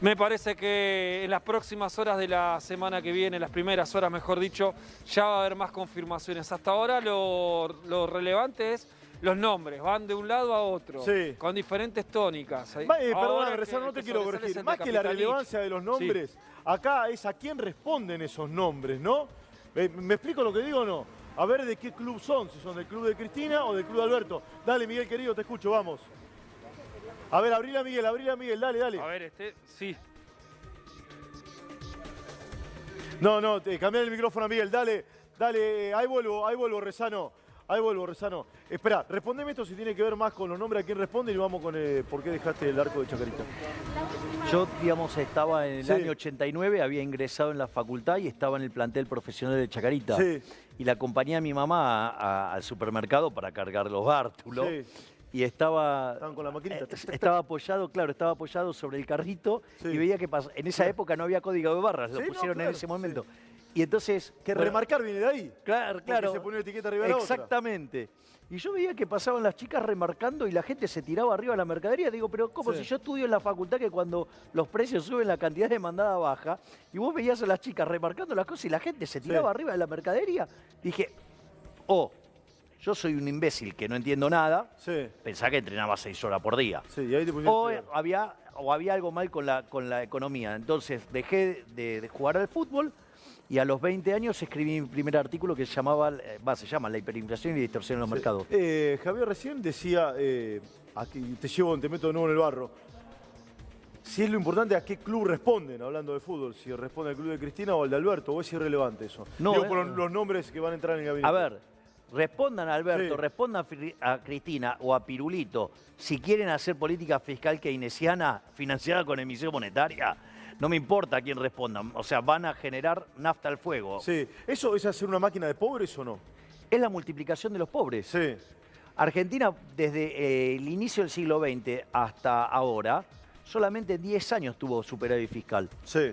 me parece que en las próximas horas de la semana que viene, las primeras horas mejor dicho, ya va a haber más confirmaciones. Hasta ahora lo relevante es los nombres van de un lado a otro, Sí. con diferentes tónicas. Perdóname, Rezano, no te quiero corregir. Más que la relevancia de los nombres, Sí. acá es a quién responden esos nombres, ¿no? ¿Me explico lo que digo o no? A ver de qué club son, si son del club de Cristina o del club de Alberto. Dale, Miguel querido, te escucho, vamos. A ver, abrila Miguel, dale, dale. A ver, sí. No, cambiar el micrófono a Miguel, dale, ahí vuelvo, Rezano. Espera, respondeme esto si tiene que ver más con los nombres a quién responde y vamos con por qué dejaste el arco de Chacarita. Yo, digamos, estaba en el Sí. año 89, había ingresado en la facultad y estaba en el plantel profesional de Chacarita. Sí. Y la acompañé a mi mamá al supermercado para cargar los bártulos. Sí. Y estaba Estaban con la maquinita. estaba apoyado sobre el carrito Sí. y veía que en esa época no había código de barras, lo Sí, no, pusieron claro, en ese sí. momento. Y entonces... Que bueno, remarcar viene de ahí. Claro. Porque se pone una etiqueta arriba de la otra. Exactamente. Y yo veía que pasaban las chicas remarcando y la gente se tiraba arriba de la mercadería. Digo, pero ¿cómo? Sí. Si yo estudio en la facultad que cuando los precios suben la cantidad demandada baja y vos veías a las chicas remarcando las cosas y la gente se tiraba arriba de la mercadería. Dije, yo soy un imbécil que no entiendo nada. Sí, Pensá que entrenaba 6 horas por día. sí, y ahí te pusiste O a estudiar. había algo mal con la economía. Entonces dejé de jugar al fútbol y a los 20 años escribí mi primer artículo que se llama La hiperinflación y distorsión en los mercados. Javier recién decía, aquí te meto de nuevo en el barro, si es lo importante a qué club responden, hablando de fútbol, si responde al club de Cristina o al de Alberto, o es irrelevante eso. No, Digo, por los nombres que van a entrar en el gabinete. A ver, respondan a Alberto, Sí. respondan a Cristina o a Pirulito si quieren hacer política fiscal keynesiana financiada con emisión monetaria. No me importa a quién respondan. O sea, van a generar nafta al fuego. Sí, ¿eso es hacer una máquina de pobres o no? Es la multiplicación de los pobres. Sí, Argentina, desde el inicio del siglo XX hasta ahora, solamente 10 años tuvo superávit fiscal. sí.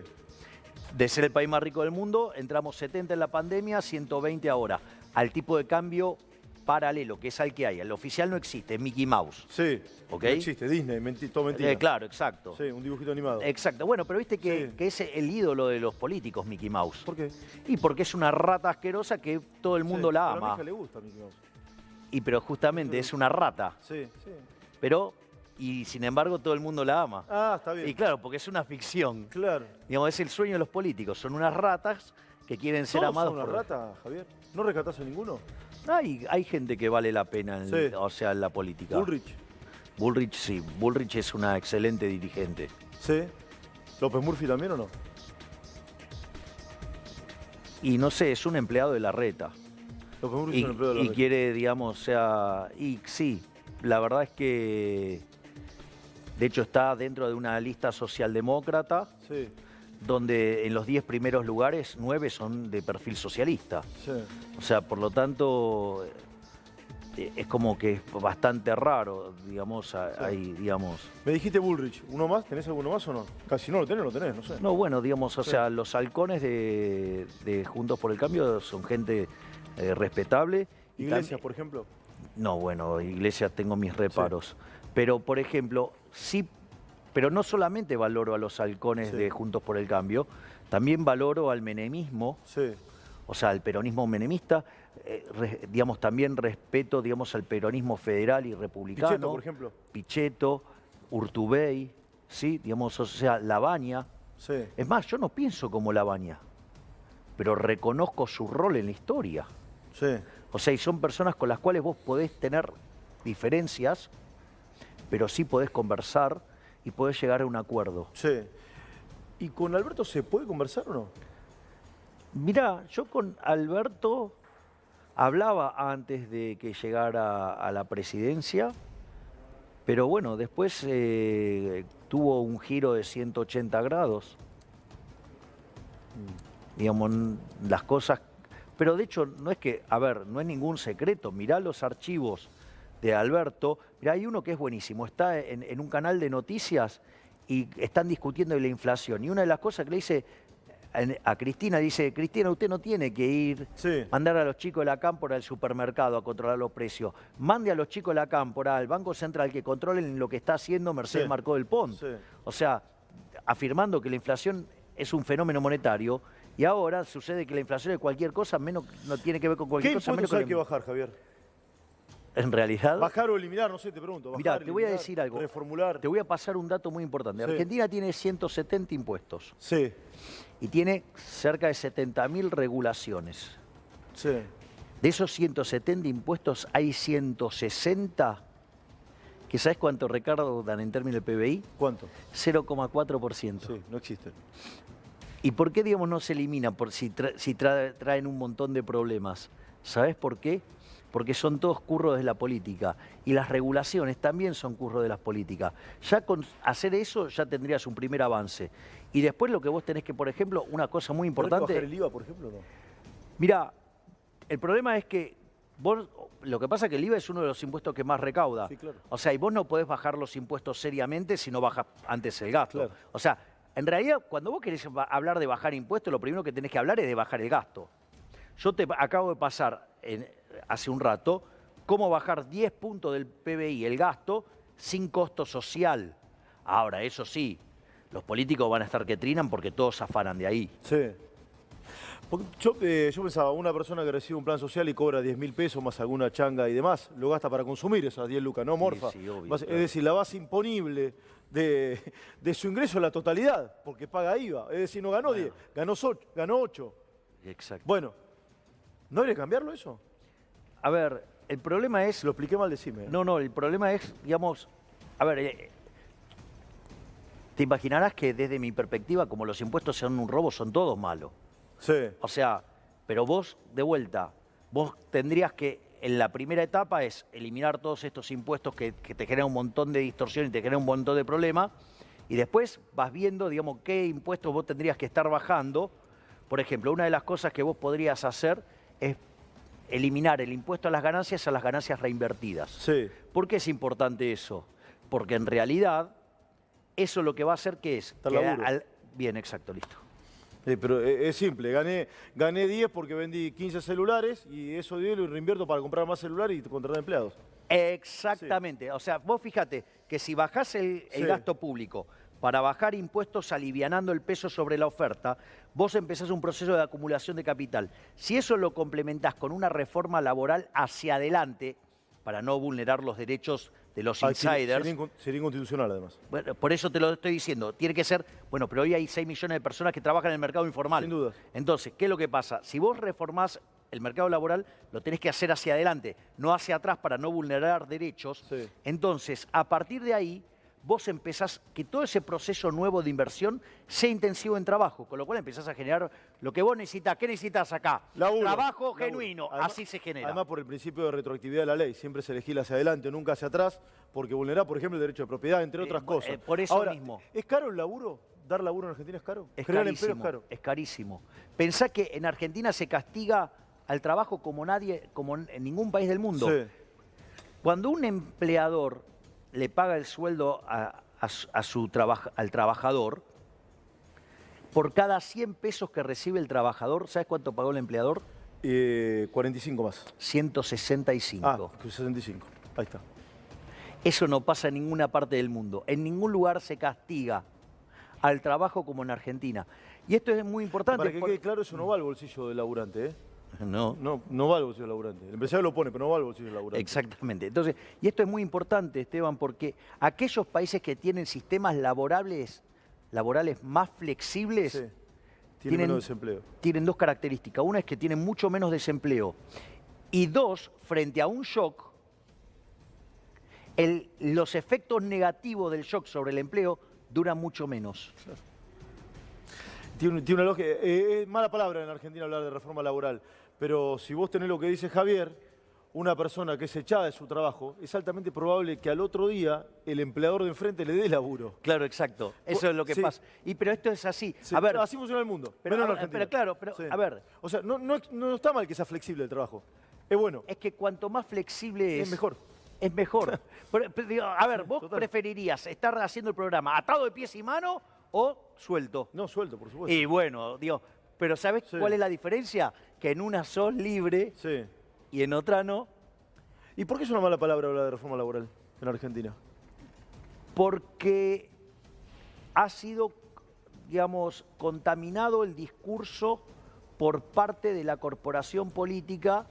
De ser el país más rico del mundo, entramos 70 en la pandemia, 120 ahora. Al tipo de cambio paralelo, que es al que hay. El oficial no existe, es Mickey Mouse. Sí, ¿Ok? no existe, Disney, todo mentira. Claro, exacto. Sí, un dibujito animado. Exacto. Bueno, pero viste que, Sí. que es el ídolo de los políticos, Mickey Mouse. ¿Por qué? Y porque es una rata asquerosa que todo el mundo Sí, la pero a mi ama. hija le gusta Mickey Mouse. Pero justamente es una rata. Sí, sí. Y sin embargo todo el mundo la ama. Ah, está bien. Y claro, porque es una ficción. Claro. Digamos, es el sueño de los políticos. Son unas ratas que quieren ser ¿Todos amados son una por... rata, Javier? ¿No rescatás a ninguno? Hay gente que vale la pena, Sí. o sea, en la política. Bullrich. Bullrich sí. Bullrich es una excelente dirigente. Sí. ¿López Murphy también o no? Y no sé, es un empleado de la reta. López Murphy Y, es un empleo de la y red. quiere, digamos, o sea... Y sí, la verdad es que... De hecho, está dentro de una lista socialdemócrata, Sí, donde en los 10 primeros lugares, 9 son de perfil socialista. sí. O sea, por lo tanto, es como que es bastante raro, digamos, hay, digamos... Me dijiste Bullrich. ¿Uno más? ¿Tenés alguno más o no? Casi no lo tenés, no sé. No, bueno, digamos, o Sí. sea, los halcones de Juntos por el Cambio son gente respetable. y Iglesias, también- por ejemplo. No, bueno, Iglesias tengo mis reparos. Pero, por ejemplo, sí, pero no solamente valoro a los halcones Sí. de Juntos por el Cambio, también valoro al menemismo, Sí. o sea, al peronismo menemista, digamos, también respeto, digamos, al peronismo federal y republicano. Pichetto, por ejemplo. Pichetto, Urtubey, ¿sí? Digamos, o sea, Labaña. Sí. Es más, yo no pienso como Labaña, pero reconozco su rol en la historia. Sí. O sea, y son personas con las cuales vos podés tener diferencias, pero sí podés conversar y podés llegar a un acuerdo. Sí. ¿Y con Alberto se puede conversar o no? Mirá, yo con Alberto hablaba antes de que llegara a la presidencia, pero bueno, después tuvo un giro de 180 grados. Digamos, las cosas... Pero de hecho, no es que, a ver, no es ningún secreto. Mirá los archivos de Alberto. Mirá, hay uno que es buenísimo. Está en un canal de noticias y están discutiendo de la inflación. Y una de las cosas que le dice a Cristina, dice, Cristina, usted no tiene que ir, Sí. mandar a los chicos de la cámpora al supermercado a controlar los precios. Mande a los chicos de la cámpora al Banco Central que controlen lo que está haciendo Mercedes Sí. Marcó del Pont. Sí. O sea, afirmando que la inflación es un fenómeno monetario y ahora sucede que la inflación es cualquier cosa, menos no tiene que ver con ¿Qué cualquier cosa, menos impuestos hay con que bajar, Javier? En realidad, Bajar o eliminar, no sé, te pregunto. mirá, Bajar, te voy a eliminar, decir algo. Reformular. Te voy a pasar un dato muy importante. Sí. Argentina tiene 170 impuestos Sí, y tiene cerca de 70.000 regulaciones. sí. De esos 170 impuestos hay 160 que ¿sabes cuánto recaudan en términos de PBI? ¿Cuánto? 0,4%. Sí, no existen. ¿Y por qué, digamos, no se eliminan si traen un montón de problemas? ¿Sabes por qué? Porque son todos curros de la política y las regulaciones también son curros de las políticas. Ya con hacer eso ya tendrías un primer avance. Y después lo que vos tenés que, por ejemplo, una cosa muy ¿Tenés que importante... bajar el IVA, por ejemplo, o no? Mirá, el problema es que vos, lo que pasa es que el IVA es uno de los impuestos que más recauda. Sí, claro. O sea, y vos no podés bajar los impuestos seriamente si no bajas antes el gasto. Claro. O sea, en realidad, cuando vos querés hablar de bajar impuestos, lo primero que tenés que hablar es de bajar el gasto. Yo te acabo de pasar hace un rato cómo bajar 10 puntos del PBI el gasto sin costo social. Ahora, eso sí, los políticos van a estar que trinan porque todos afanan de ahí. Sí. Porque yo pensaba, una persona que recibe un plan social y cobra 10.000 pesos más alguna changa y demás, lo gasta para consumir esas 10 lucas, ¿no, Morfa? Sí, obvio, Es claro. decir, la base imponible de su ingreso es la totalidad, porque paga IVA. Es decir, no ganó 10, ganó 8. Exacto. Bueno, ¿no habría que cambiarlo eso? A ver, el problema es... Si lo expliqué mal, decime. No, el problema es, digamos, a ver, te imaginarás que desde mi perspectiva, como los impuestos son un robo, son todos malos. Sí, O sea, pero vos, de vuelta, vos tendrías que, en la primera etapa es eliminar todos estos impuestos que te generan un montón de distorsión y te generan un montón de problemas, y después vas viendo, digamos, qué impuestos vos tendrías que estar bajando. Por ejemplo, una de las cosas que vos podrías hacer es eliminar el impuesto a las ganancias reinvertidas. sí. ¿Por qué es importante eso? Porque en realidad eso lo que va a hacer que es... Está laburo. Bien, exacto, listo. Pero es simple, gané 10 porque vendí 15 celulares y eso 10 lo reinvierto para comprar más celulares y contratar empleados. Exactamente. O sea, vos fíjate que si bajás el Sí. gasto público para bajar impuestos alivianando el peso sobre la oferta, vos empezás un proceso de acumulación de capital. Si eso lo complementás con una reforma laboral hacia adelante, para no vulnerar los derechos de los insiders... Sería inconstitucional, además. Bueno, por eso te lo estoy diciendo. Tiene que ser, bueno, pero hoy hay 6 millones de personas que trabajan en el mercado informal. Sin duda. Entonces, ¿qué es lo que pasa? Si vos reformás el mercado laboral, lo tenés que hacer hacia adelante, no hacia atrás para no vulnerar derechos. Sí. Entonces, a partir de ahí, vos empezás que todo ese proceso nuevo de inversión sea intensivo en trabajo, con lo cual empezás a generar lo que vos necesitas. ¿Qué necesitas acá? Laburo. Trabajo Laburo. genuino, Además- así se genera. Además, por el principio de retroactividad de la ley, siempre se legisla hacia adelante, nunca hacia atrás, porque vulnera, por ejemplo, el derecho de propiedad, entre otras cosas. por eso Ahora, mismo. ¿es caro el laburo? ¿Dar laburo en Argentina es caro? Es ¿Crear empleo carísimo, es caro? es carísimo. Pensá que en Argentina se castiga al trabajo como en ningún país del mundo. Sí. Cuando un empleador le paga el sueldo al trabajador, por cada 100 pesos que recibe el trabajador, ¿sabes cuánto pagó el empleador? 45 más. 165. Ah, 65. Ahí está. Eso no pasa en ninguna parte del mundo. En ningún lugar se castiga al trabajo como en Argentina. Y esto es muy importante. Para que quede claro, eso no va al bolsillo del laburante, ¿eh? No. No va al bolsillo del laburante. El empresario lo pone, pero no va al bolsillo del laburante. Exactamente. Entonces, y esto es muy importante, Esteban, porque aquellos países que tienen sistemas laborales más flexibles Sí. Tiene menos desempleo. tienen dos características. Una es que tienen mucho menos desempleo. Y dos, frente a un shock, los efectos negativos del shock sobre el empleo duran mucho menos. Tiene una lógica. Es mala palabra en Argentina hablar de reforma laboral, pero si vos tenés lo que dice Javier, una persona que es echada de su trabajo, es altamente probable que al otro día el empleador de enfrente le dé laburo. Claro, exacto. Eso es lo que Sí. pasa. Pero esto es así. Sí, A ver, así funciona el mundo. pero, menos en a ver, Argentina. pero claro, pero, Sí. a ver. O sea, no está mal que sea flexible el trabajo. Es bueno. Es que cuanto más flexible Es mejor. Es mejor. Pero digo, a ver, ¿vos Total. preferirías estar haciendo el programa atado de pies y manos o suelto? No, suelto, por supuesto. Y bueno, digo, pero ¿sabés Sí. cuál es la diferencia? Que en una sos libre Sí. y en otra no. ¿Y por qué es una mala palabra hablar de reforma laboral en Argentina? Porque ha sido, digamos, contaminado el discurso por parte de la corporación política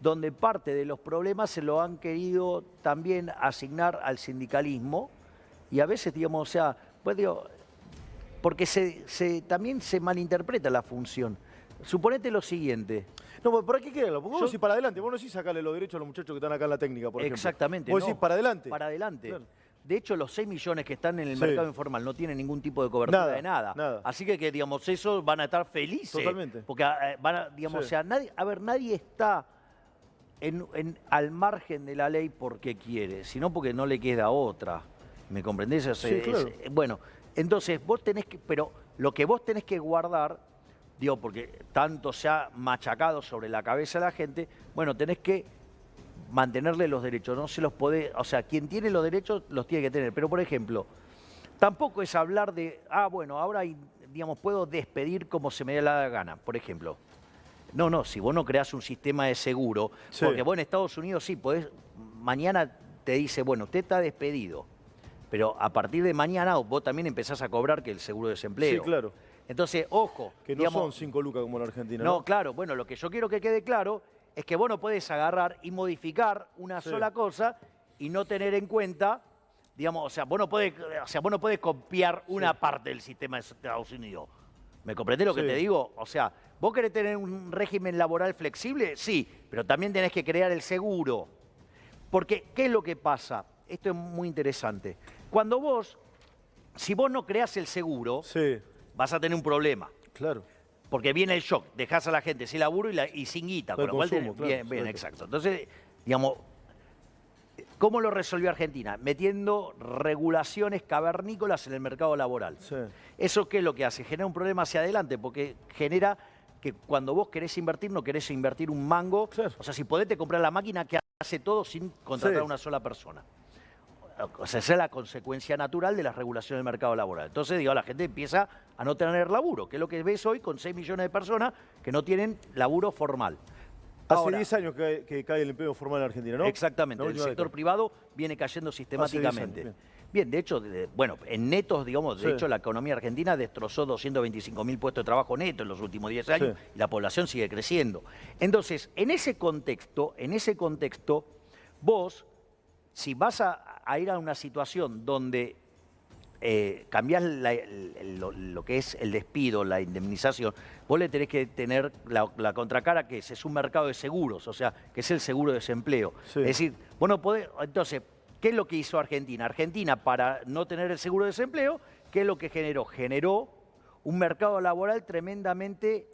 donde parte de los problemas se lo han querido también asignar al sindicalismo y a veces, digamos, o sea, pues digo, porque también se malinterpreta la función. Suponete lo siguiente. No, pues ¿por qué queda? Porque vos decís para adelante, vos no decís sacarle los derechos a los muchachos que están acá en la técnica, por ejemplo. Exactamente. Vos decís para adelante. Para adelante. Claro. De hecho, los 6 millones que están en el Sí. mercado informal no tienen ningún tipo de cobertura Nada, de nada. nada. Así que, digamos, esos van a estar felices. Totalmente. Porque van a, digamos, Sí. o sea, nadie está al margen de la ley porque quiere, sino porque no le queda otra. ¿Me comprendés? O sea, Sí, claro. bueno, entonces vos tenés que, pero lo que vos tenés que guardar, digo, porque tanto se ha machacado sobre la cabeza de la gente, bueno, tenés que mantenerle los derechos, no se los podés, o sea, quien tiene los derechos los tiene que tener. Pero, por ejemplo, tampoco es hablar de, bueno, ahora, digamos, puedo despedir como se me dé la gana, por ejemplo. No, si vos no creás un sistema de seguro, Sí. porque vos en Estados Unidos sí, mañana te dice, bueno, usted está despedido, pero a partir de mañana vos también empezás a cobrar que el seguro de desempleo. Sí, claro. Entonces, ojo. Que no digamos, son 5 lucas como en Argentina, no, claro, bueno, lo que yo quiero que quede claro es que vos no podés agarrar y modificar una Sí. sola cosa y no tener en cuenta, digamos, o sea, vos no podés copiar una parte del sistema de Estados Unidos. ¿Me comprendés lo que Sí. te digo? O sea, ¿vos querés tener un régimen laboral flexible? Sí, pero también tenés que crear el seguro. Porque, ¿qué es lo que pasa? Esto es muy interesante. Si vos no creás el seguro, Sí, vas a tener un problema. claro. Porque viene el shock, dejás a la gente sin laburo y sin guita, Para con el lo cual consumo, claro, bien, exacto. exacto. Entonces, digamos, ¿cómo lo resolvió Argentina? Metiendo regulaciones cavernícolas en el mercado laboral. Sí. ¿Eso qué es lo que hace? Genera un problema hacia adelante, porque genera que cuando vos querés invertir, no querés invertir un mango. Claro. O sea, si podés te comprar la máquina que hace todo sin contratar Sí. a una sola persona. O sea, esa es la consecuencia natural de las regulaciones del mercado laboral. Entonces, digo, la gente empieza a no tener laburo, que es lo que ves hoy con 6 millones de personas que no tienen laburo formal. Hace Ahora, 10 años que cae el empleo formal en Argentina, ¿no? exactamente, La el última sector década. privado viene cayendo sistemáticamente. años, Bien, de hecho, bueno, en netos, digamos, de Sí. hecho la economía argentina destrozó 225.000 puestos de trabajo netos en los últimos 10 años Sí. y la población sigue creciendo. Entonces, en ese contexto, vos, si vas a ir a una situación donde cambiás lo que es el despido, la indemnización, vos le tenés que tener la contracara que es un mercado de seguros, o sea, que es el seguro de desempleo. Sí. Es decir, vos no podés, entonces, ¿qué es lo que hizo Argentina? Argentina, para no tener el seguro de desempleo, ¿qué es lo que generó? Generó un mercado laboral tremendamente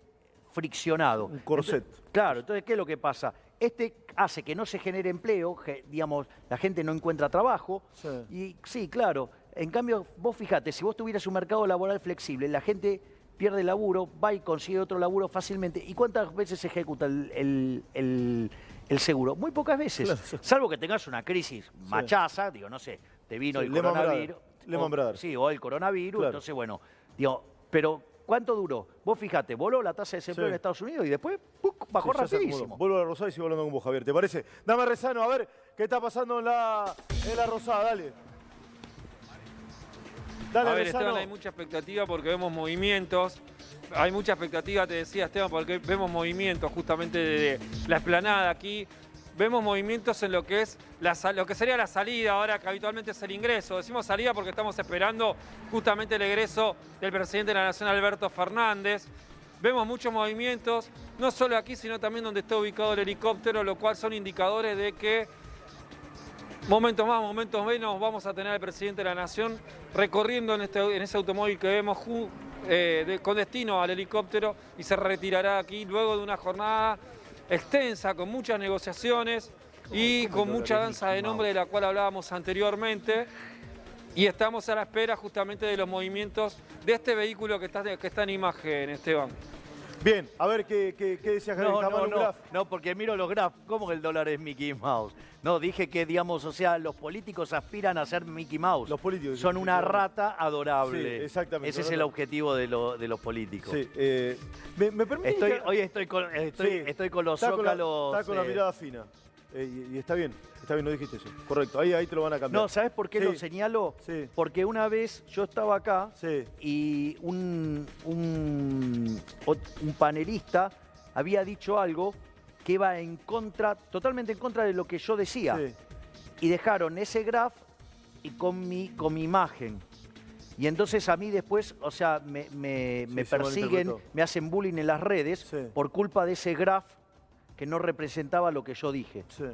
friccionado. Un corset. Claro, entonces, ¿qué es lo que pasa? Este hace que no se genere empleo, digamos, la gente no encuentra trabajo. Sí. Y sí, claro. En cambio, vos fíjate, si vos tuvieras un mercado laboral flexible, la gente pierde laburo, va y consigue otro laburo fácilmente. ¿Y cuántas veces se ejecuta el seguro? Muy pocas veces. Claro, sí. Salvo que tengas una crisis machaza, digo, no sé, te vino Sí, el Lehman coronavirus. Brothers. Lehman Brothers. Sí, o el coronavirus, Claro. entonces, bueno, digo, pero ¿cuánto duró? Vos fíjate, voló la tasa de desempleo Sí. en Estados Unidos y después ¡puc! Bajó Sí, ya se acomodó. rapidísimo. Vuelvo a la Rosada y sigo hablando con vos, Javier. ¿Te parece? Dame Rezano, a ver qué está pasando en la Rosada. Dale. Dale, A ver, Rezano. Esteban, hay mucha expectativa porque vemos movimientos. Hay mucha expectativa, te decía Esteban, porque vemos movimientos justamente de la explanada aquí. Vemos movimientos en lo que es lo que sería la salida, ahora que habitualmente es el ingreso. Decimos salida porque estamos esperando justamente el egreso del presidente de la Nación, Alberto Fernández. Vemos muchos movimientos, no solo aquí, sino también donde está ubicado el helicóptero, lo cual son indicadores de que momentos más, momentos menos, vamos a tener al presidente de la Nación recorriendo en ese automóvil que vemos con destino al helicóptero y se retirará aquí luego de una jornada extensa con muchas negociaciones y con mucha danza de nombre de la cual hablábamos anteriormente. Y estamos a la espera justamente de los movimientos de este vehículo que está en imagen, Esteban. Bien, a ver qué decía Javier. No, ¿Está mal no, un no, graf? no, porque miro los graf. ¿Cómo que el dólar es Mickey Mouse? No, dije que, digamos, o sea, los políticos aspiran a ser Mickey Mouse. Los políticos, son sí, una claro. rata adorable. Sí, exactamente, Ese es una el rata. objetivo de los políticos. Sí. ¿Me permite? Hoy estoy con los Está zócalos. Está con la mirada fina. Y está bien, no dijiste eso. Correcto, ahí te lo van a cambiar. No, ¿sabes por qué Sí. lo señalo? Sí. Porque una vez yo estaba acá Sí. y un panelista había dicho algo que iba en contra, totalmente en contra de lo que yo decía. Sí. Y dejaron ese graph y con mi imagen. Y entonces a mí después, o sea, me se persiguen, malinterpretó. me hacen bullying en las redes Sí. por culpa de ese graph que no representaba lo que yo dije. Sí.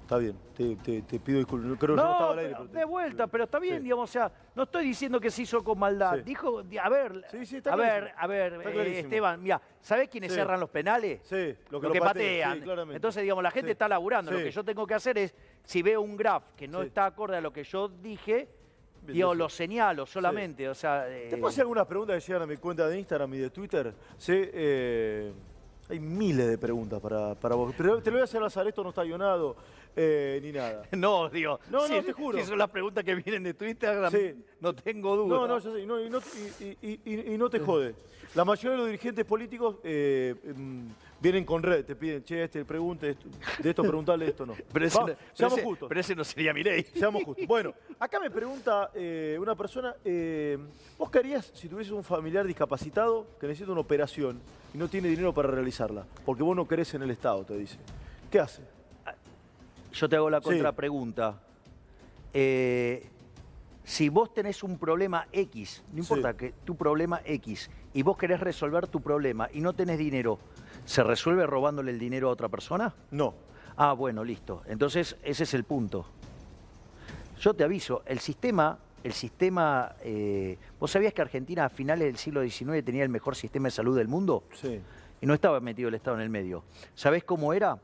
Está bien, te pido disculpas. Creo que yo no estaba al aire. pero pero de vuelta, pero está bien, Sí. digamos, o sea, no estoy diciendo que se hizo con maldad. Sí. Dijo, a ver, Sí, sí, está a ver, clarísimo. Está clarísimo. Esteban, mira, ¿sabés quiénes Sí. cerran los penales? Sí, Lo lo que patean, patean. sí, claramente. Entonces, digamos, la gente Sí. está laburando. Lo Sí. que yo tengo que hacer es, si veo un graph que no Sí. está acorde a lo que yo dije, Bien, digo, sí. lo señalo solamente. O sea, ¿Te puedo hacer algunas preguntas que llegan a mi cuenta de Instagram y de Twitter? Sí, hay miles de preguntas para vos. Pero te lo voy a hacer al azar, esto no está guionado ni nada. No, digo, No, si, te juro. si son las preguntas que vienen de Twitter, Sí. no tengo duda. No, yo sé, y no te jode. La mayoría de los dirigentes políticos vienen con red, te piden, che, pregunte esto, de esto preguntale, esto no. Pero ese, Va, seamos justos. pero ese no sería mi ley. Seamos justos. Bueno, acá me pregunta una persona, ¿vos qué harías si tuvieses un familiar discapacitado que necesita una operación y no tiene dinero para realizarla? Porque vos no querés en el Estado, te dice. ¿Qué hace? Yo te hago la Sí. contrapregunta. Si vos tenés un problema X, no importa Sí. que tu problema X, y vos querés resolver tu problema y no tenés dinero, ¿se resuelve robándole el dinero a otra persona? No. Ah, bueno, listo. Entonces, ese es el punto. Yo te aviso, el sistema, ¿vos sabías que Argentina a finales del siglo XIX tenía el mejor sistema de salud del mundo? Sí. Y no estaba metido el Estado en el medio. ¿Sabés cómo era?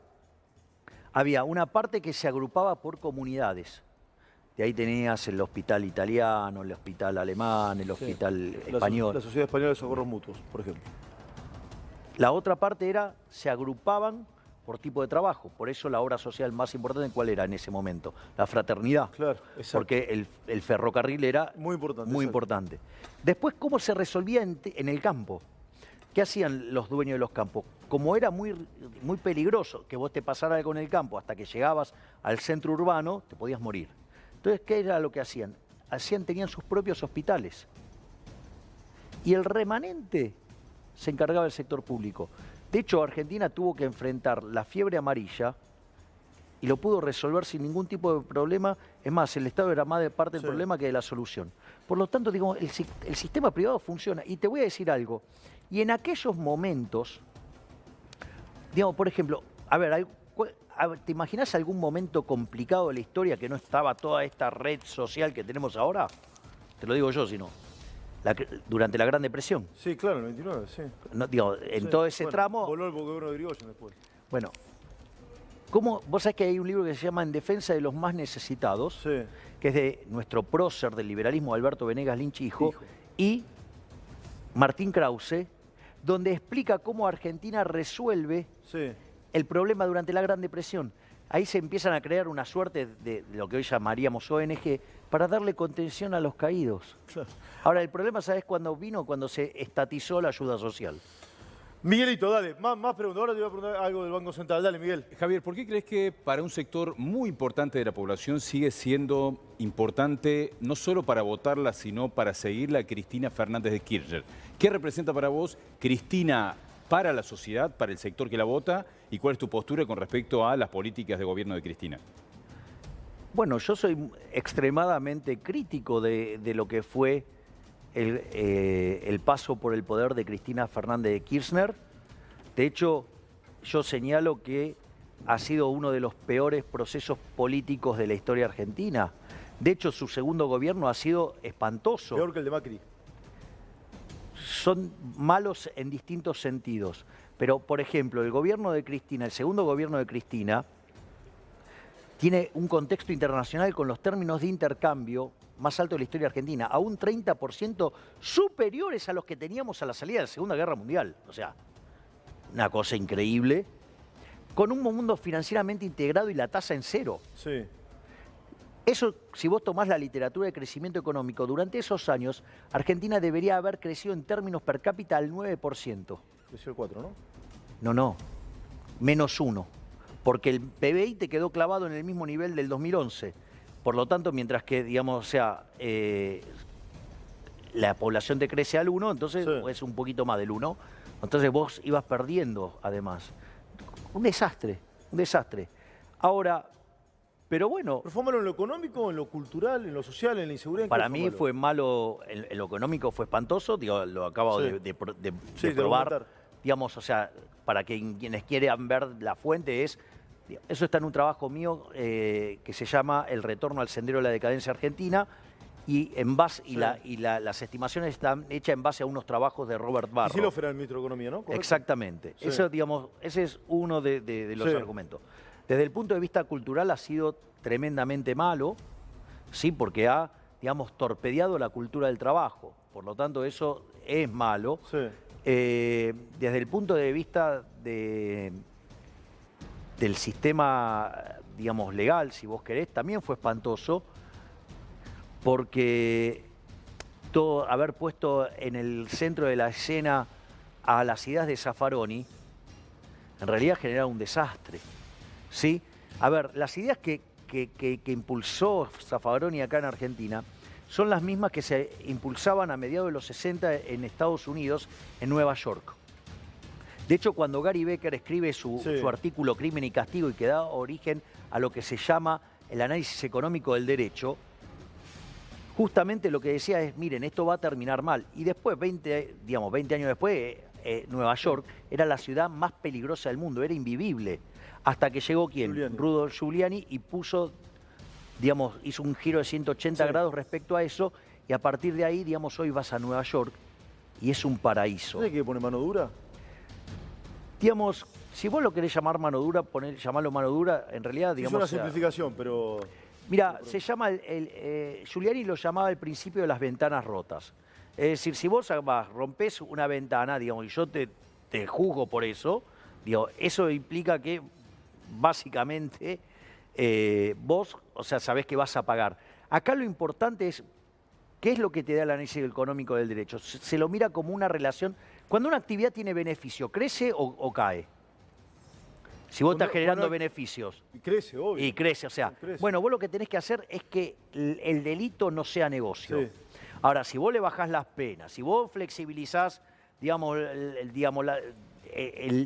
Había una parte que se agrupaba por comunidades. De ahí tenías el hospital italiano, el hospital alemán, el hospital español. La Sociedad Española de Socorros Mutuos, por ejemplo. La otra parte era, se agrupaban por tipo de trabajo. Por eso la obra social más importante, ¿cuál era en ese momento? La fraternidad. Claro, exacto. Porque el ferrocarril era Muy importante. muy exacto. importante. Después, ¿cómo se resolvía en el campo? ¿Qué hacían los dueños de los campos? Como era muy peligroso que vos te pasara algo en el campo hasta que llegabas al centro urbano, te podías morir. Entonces, ¿qué era lo que hacían? Tenían sus propios hospitales. Y el remanente se encargaba del sector público. De hecho, Argentina tuvo que enfrentar la fiebre amarilla y lo pudo resolver sin ningún tipo de problema. Es más, el Estado era más de parte del Sí. problema que de la solución. Por lo tanto, digo, el sistema privado funciona. Y te voy a decir algo. Y en aquellos momentos, digamos, por ejemplo, a ver, ¿te imaginas algún momento complicado de la historia que no estaba toda esta red social que tenemos ahora? Te lo digo yo, si no. Durante la Gran Depresión. Sí, claro, el 29, sí. No, digo, en Sí. todo ese Bueno, tramo. Voló el gobierno de Irigoyen después. Bueno, vos sabés que hay un libro que se llama En defensa de los más necesitados, Sí. que es de nuestro prócer del liberalismo, Alberto Venegas Lynch hijo, Hijo. y Martín Krause, donde explica cómo Argentina resuelve Sí. el problema durante la Gran Depresión. Ahí se empiezan a crear una suerte de lo que hoy llamaríamos ONG para darle contención a los caídos. Claro. Ahora, el problema, ¿sabés cuándo vino? Cuando se estatizó la ayuda social. Miguelito, dale, más preguntas. Ahora te voy a preguntar algo del Banco Central. Dale, Miguel. Javier, ¿por qué crees que para un sector muy importante de la población sigue siendo importante no solo para votarla, sino para seguirla a Cristina Fernández de Kirchner? ¿Qué representa para vos Cristina para la sociedad, para el sector que la vota? ¿Y cuál es tu postura con respecto a las políticas de gobierno de Cristina? Bueno, yo soy extremadamente crítico de lo que fue el paso por el poder de Cristina Fernández de Kirchner. De hecho, yo señalo que ha sido uno de los peores procesos políticos de la historia argentina. De hecho, su segundo gobierno ha sido espantoso. Peor que el de Macri. Son malos en distintos sentidos. Pero, por ejemplo, el gobierno de Cristina, el segundo gobierno de Cristina, tiene un contexto internacional con los términos de intercambio más altos de la historia argentina, a un 30% superiores a los que teníamos a la salida de la Segunda Guerra Mundial. O sea, una cosa increíble. Con un mundo financieramente integrado y la tasa en cero. Sí. Eso, si vos tomás la literatura de crecimiento económico, durante esos años, Argentina debería haber crecido en términos per cápita al 9%. Creció el 4, ¿no? No, -1. Porque el PBI te quedó clavado en el mismo nivel del 2011. Por lo tanto, mientras que, digamos, o sea, la población te crece al 1, entonces Sí. es un poquito más del 1. Entonces vos ibas perdiendo, además. Un desastre, un desastre. Ahora, pero bueno, ¿Pero fue malo en lo económico, en lo cultural, en lo social, en la inseguridad? ¿En qué para mí malo? fue malo, en lo económico fue espantoso, digo, lo acabo Sí. de Sí, de probar, documentar. digamos, o sea, para que quienes quieran ver la fuente eso está en un trabajo mío que se llama El retorno al sendero de la decadencia argentina, y en base Sí. las estimaciones están hechas en base a unos trabajos de Robert Y Barro. Silov era el ministro de Economía, ¿no? ¿Correcto? Exactamente. Sí. Eso, digamos, ese es uno de los Sí. argumentos. Desde el punto de vista cultural ha sido tremendamente malo, sí, porque ha, digamos, torpedeado la cultura del trabajo. Por lo tanto, eso es malo. Sí. Desde el punto de vista del sistema, digamos, legal, si vos querés, también fue espantoso, porque haber puesto en el centro de la escena a las ideas de Zaffaroni, en realidad genera un desastre, ¿sí? A ver, las ideas que impulsó Zaffaroni acá en Argentina son las mismas que se impulsaban a mediados de los 60 en Estados Unidos, en Nueva York. De hecho, cuando Gary Becker escribe su artículo Crimen y Castigo, y que da origen a lo que se llama el análisis económico del derecho, justamente lo que decía es, miren, esto va a terminar mal. Y después, 20 años después, Nueva York era la ciudad más peligrosa del mundo, era invivible. Hasta que llegó ¿quién? Giuliani. Rudolph Giuliani, y hizo un giro de 180 grados respecto a eso, y a partir de ahí, digamos, hoy vas a Nueva York y es un paraíso. ¿No hay que poner mano dura? Digamos, si vos lo querés llamar mano dura, llamarlo mano dura, en realidad, Es digamos... una simplificación, pero... Mira, se llama, Giuliani lo llamaba el principio de las ventanas rotas. Es decir, si vos rompés una ventana, digamos, y yo te juzgo por eso, digo, eso implica que básicamente vos, o sea, sabés que vas a pagar. Acá lo importante es, ¿qué es lo que te da el análisis económico del derecho? Se lo mira como una relación. Cuando una actividad tiene beneficio, ¿crece o cae? Si vos estás generando beneficios. Y crece, obvio. Y crece, o sea. Crece. Bueno, vos lo que tenés que hacer es que el delito no sea negocio. Sí. Ahora, si vos le bajás las penas, si vos flexibilizás, digamos,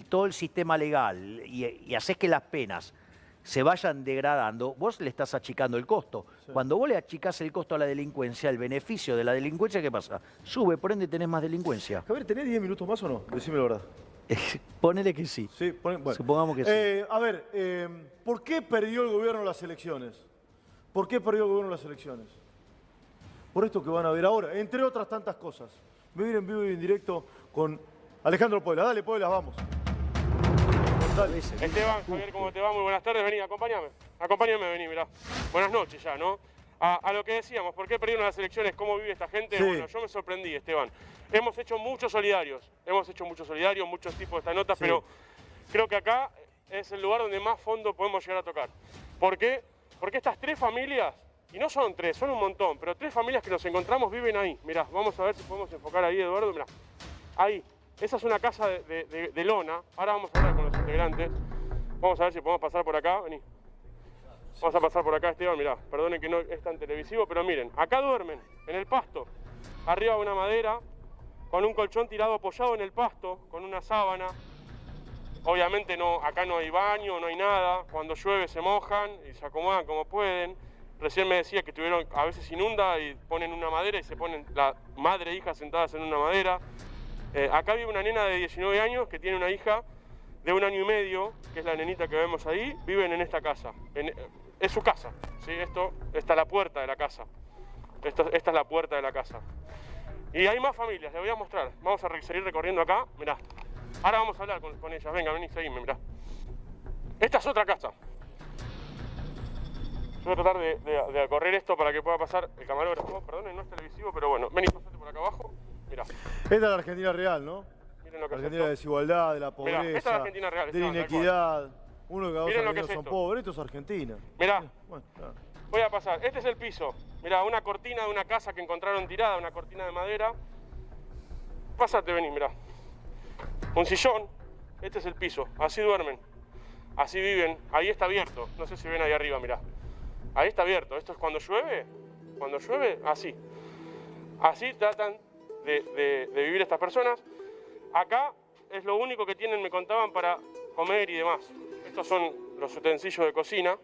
todo el sistema legal y hacés que las penas se vayan degradando, vos le estás achicando el costo. Sí. Cuando vos le achicás el costo a la delincuencia, el beneficio de la delincuencia, ¿qué pasa? Sube, por ende tenés más delincuencia. Javier, ¿tenés 10 minutos más o no? Decime la verdad. Ponele que sí. Sí, bueno. Supongamos que sí. A ver, ¿por qué perdió el gobierno las elecciones? ¿Por qué perdió el gobierno las elecciones? Por esto que van a ver ahora, entre otras tantas cosas. Voy a ir en vivo y en directo con Alejandro Puebla. Dale, Puebla, vamos. Dale. Esteban, Javier, ¿cómo te va? Muy buenas tardes, vení, acompáñame. Acompáñame, vení, mirá. Buenas noches ya, ¿no? A lo que decíamos, ¿por qué perdieron las elecciones? ¿Cómo vive esta gente? Sí. Bueno, yo me sorprendí, Esteban. Hemos hecho muchos solidarios, muchos tipos de estas notas, Sí. pero creo que acá es el lugar donde más fondo podemos llegar a tocar. ¿Por qué? Porque estas tres familias, y no son tres, son un montón, pero tres familias que nos encontramos viven ahí. Mirá, vamos a ver si podemos enfocar ahí, Eduardo, mirá. Ahí. Esa es una casa de lona. Ahora vamos a hablar con los integrantes. Vamos a ver si podemos pasar por acá. Vení. Vamos a pasar por acá, Esteban. Mirá, perdonen que no es tan televisivo, pero miren. Acá duermen, en el pasto. Arriba de una madera, con un colchón tirado apoyado en el pasto, con una sábana. Obviamente no, acá no hay baño, no hay nada. Cuando llueve se mojan y se acomodan como pueden. Recién me decía que a veces inunda y ponen una madera y se ponen la madre e hija sentadas en una madera. Acá vive una nena de 19 años que tiene una hija de 1 año y medio, que es la nenita que vemos ahí. Viven en esta casa. Es su casa, ¿sí? Esta es la puerta de la casa. Esta es la puerta de la casa. Y hay más familias, les voy a mostrar. Vamos a seguir recorriendo acá. Mirá. Ahora vamos a hablar con ellas. Venga, vení, seguime, mirá. Esta es otra casa. Yo voy a tratar de correr esto para que pueda pasar el camarógrafo. Perdón, no es televisivo, pero bueno. Vení, pasate por acá abajo. Mirá. Esta es la Argentina real, ¿no? Miren lo que La es Argentina de esto. desigualdad, de la Mirá, pobreza, esta es la Argentina real, de la Esteban, tal inequidad. Uno de cada dos Miren lo que argentinos es son esto. pobres. Esto es Argentina. Mirá. Bueno, nada. Voy a pasar. Este es el piso. Mirá, una cortina de una casa que encontraron tirada, una cortina de madera. Pásate, vení, mirá. Un sillón. Este es el piso. Así duermen. Así viven. Ahí está abierto. No sé si ven ahí arriba, mirá. Ahí está abierto. Esto es cuando llueve. Cuando llueve, así. Así tratan de vivir estas personas. Acá es lo único que tienen, me contaban, para comer y demás. Estos son los utensilios de cocina.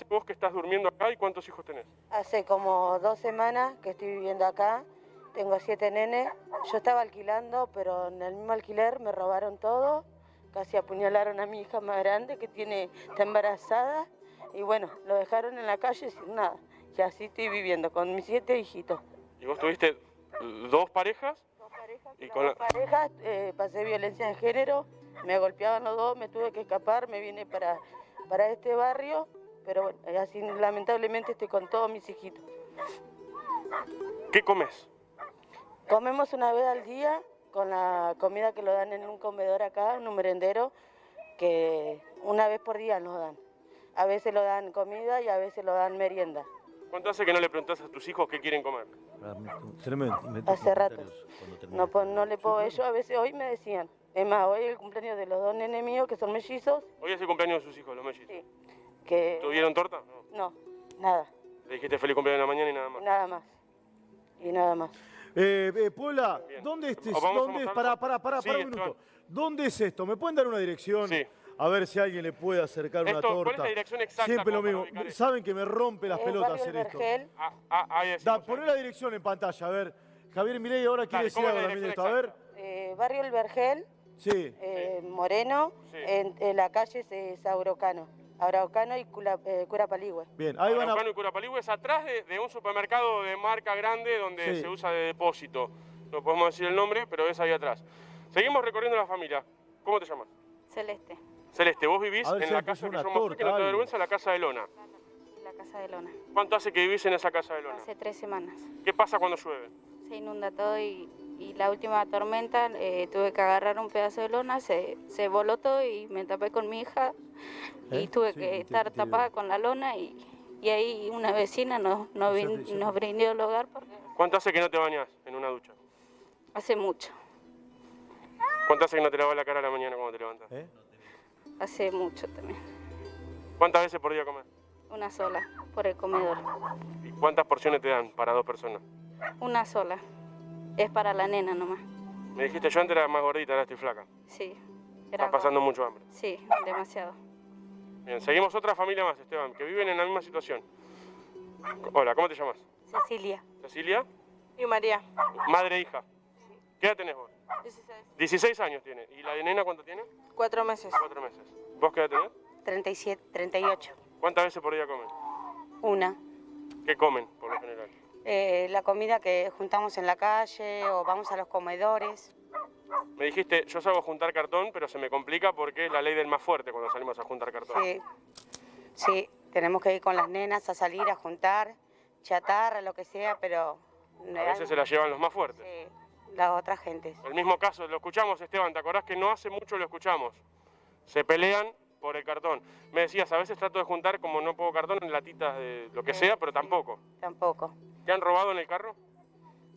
Vos que estás durmiendo acá, ¿y cuántos hijos tenés? Hace como 2 semanas que estoy viviendo acá, tengo 7 nenes. Yo estaba alquilando, pero en el mismo alquiler me robaron todo, casi apuñalaron a mi hija más grande que está embarazada y bueno, lo dejaron en la calle sin nada. Y así estoy viviendo con mis 7 hijitos. ¿Y vos tuviste 2 parejas? 2 parejas, Y las con 2 parejas pasé violencia de género, me golpeaban los 2, me tuve que escapar, me vine para este barrio. Pero bueno, así lamentablemente estoy con todos mis hijitos. ¿Qué comes? Comemos una vez al día con la comida que lo dan en un comedor acá, en un merendero, que una vez por día nos dan. A veces lo dan comida y a veces lo dan merienda. ¿Cuánto hace que no le preguntás a tus hijos qué quieren comer? Tremendo. Hace rato. No le puedo, ellos a veces hoy me decían. Es más, hoy es el cumpleaños de los 2 nenes míos que son mellizos. Hoy es el cumpleaños de sus hijos, los mellizos. Sí. Que... ¿Tuvieron torta? No, nada. Le dijiste feliz cumpleaños en la mañana y nada más. Nada más. Y nada más. Puebla, Bien. ¿dónde es? ¿Vamos a Pará mostrar? Sí, un minuto. Esteban. ¿Dónde es esto? ¿Me pueden dar una dirección? Sí. A ver si alguien le puede acercar una Esto, torta. ¿cuál es la dirección exacta Siempre lo como para mismo. ubicar esto? Saben que me rompe las pelotas Barrio hacer esto. Vergel, Ahí decimos, Poné la dirección en pantalla, a ver. Javier Milei ahora quiere Dale, decir ¿cómo algo es la también de esto. dirección A ver. exacta? Barrio El Vergel, Sí. Moreno, Sí. en la calle Saurocano. Araucano y Cura Paligüe. Bien, ahí van a... Araucano y Curapaligüe es atrás de un supermercado de marca grande donde Sí. se usa de depósito. No podemos decir el nombre, pero es ahí atrás. Seguimos recorriendo la familia. ¿Cómo te llamas? Celeste, Celeste, vos vivís A ver en si la hay casa que una yo mostré, torta, que no te da algo. vergüenza, la casa de Lona. la casa de Lona. ¿Cuánto hace que vivís en esa casa de Lona? Hace 3 semanas. ¿Qué pasa cuando llueve? Se inunda todo y la última tormenta tuve que agarrar un pedazo de lona, se voló todo y me tapé con mi hija y tuve Sí, que te- estar te- tapada con la lona y ahí una vecina nos brindó el hogar porque ¿Cuánto hace que no te bañas en una ducha? hace mucho, ¿Cuánto hace que no te lavas la cara a la mañana cuando te levantas? hace mucho también. ¿Cuántas veces por día comes? Una sola por el comedor, ¿Y cuántas porciones te dan para 2 personas? una sola. Es para la nena nomás. Me dijiste yo antes era más gordita, ahora estoy flaca. Sí. Estás pasando mucho hambre. Sí, demasiado. Bien, seguimos otra familia más, Esteban, que viven en la misma situación. Hola, ¿cómo te llamas? Cecilia. Cecilia, Y María. madre e hija. ¿Qué edad tenés vos? 16. 16 años tiene. ¿Y la de nena cuánto tiene? 4 meses. 4 meses. ¿Vos qué edad tenés? 37, 38. ¿Cuántas veces por día comen? Una. ¿Qué comen, por lo general? La comida que juntamos en la calle o vamos a los comedores. Me dijiste, yo salgo a juntar cartón, pero se me complica porque es la ley del más fuerte cuando salimos a juntar cartón. Sí. Sí, tenemos que ir con las nenas a salir a juntar, chatarra, lo que sea, pero... A veces se la llevan los más fuertes. Sí, las otras gentes. El mismo caso, lo escuchamos, Esteban, ¿te acordás que no hace mucho lo escuchamos? se pelean por el cartón. Me decías, a veces trato de juntar, como no puedo cartón, en latitas de lo que sea, pero tampoco. Tampoco. ¿Te han robado en el carro?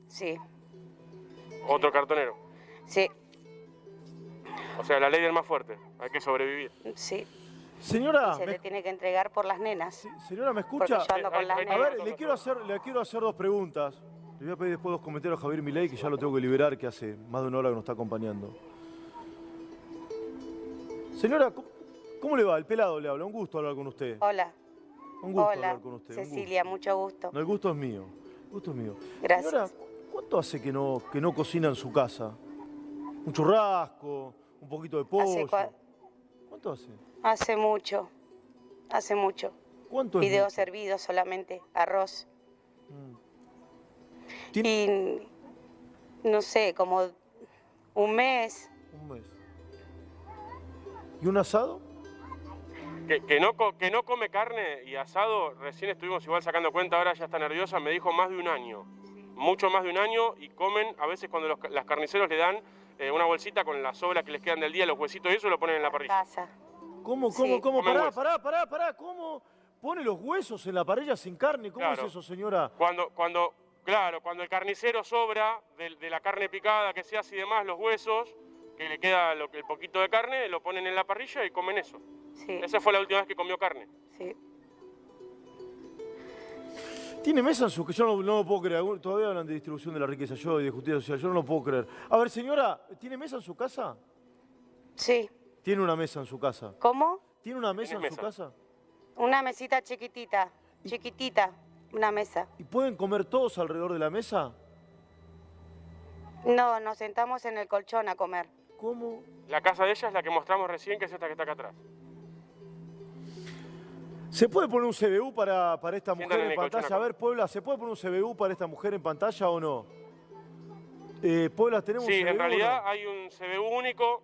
Sí, Otro cartonero. sí, O sea, la ley del más fuerte, hay que sobrevivir. sí. Señora, Se le tiene que entregar por las nenas. señora, ¿me Porque escucha? yo ando con las A A nenas. ver, le quiero hacer dos preguntas. Le voy a pedir después dos comentarios a Javier Milei, que ya lo tengo que liberar, que hace más de una hora que nos está acompañando. Señora, ¿cómo le va? El pelado le habla. Un gusto hablar con usted. Hola. Un gusto Hola, hablar con usted. un gusto. Cecilia, mucho gusto. No, el gusto es mío. El gusto es mío. Gracias. Señora, ¿cuánto hace que no cocina en su casa? ¿Un churrasco? ¿Un poquito de pollo? ¿Cuánto hace? Hace mucho. Hace mucho. ¿Cuánto es? Fideos servidos solamente, arroz. ¿Tiene Y no sé, como un mes. un mes? ¿Y un asado? Que no come carne y asado, recién estuvimos igual sacando cuenta, ahora ya está nerviosa, me dijo más de un año. Mucho más de un año, y comen, a veces cuando las carniceros le dan una bolsita con las sobras que les quedan del día, los huesitos y eso, lo ponen en la parrilla. Casa. ¿Cómo? Sí. Comen huesos. Pará. ¿Cómo pone los huesos en la parrilla sin carne? ¿Cómo Claro. es eso, señora? Cuando el carnicero sobra de la carne picada que se hace y demás, los huesos, que le queda el poquito de carne, lo ponen en la parrilla y comen eso. Sí, Esa fue la última vez que comió carne. sí. ¿Tiene mesa en su casa? Yo no lo puedo creer. Todavía hablan de distribución de la riqueza, yo y de justicia social. Yo no lo puedo creer. A ver, señora, ¿tiene mesa en su casa? Sí. ¿Tiene una mesa en su casa? ¿Cómo? ¿Tiene una mesa ¿Tiene en su mesa? casa? Una mesita chiquitita. Chiquitita. Una mesa. ¿Y pueden comer todos alrededor de la mesa? No, nos sentamos en el colchón a comer. ¿Cómo? La casa de ella es la que mostramos recién, que es esta que está acá atrás. ¿Se puede poner un CBU para esta Siéntate mujer en en el colchón pantalla? acá. A ver, Puebla, ¿se puede poner un CBU para esta mujer en pantalla o no? Puebla, ¿tenemos Sí, un CBU en realidad o no? hay un CBU único.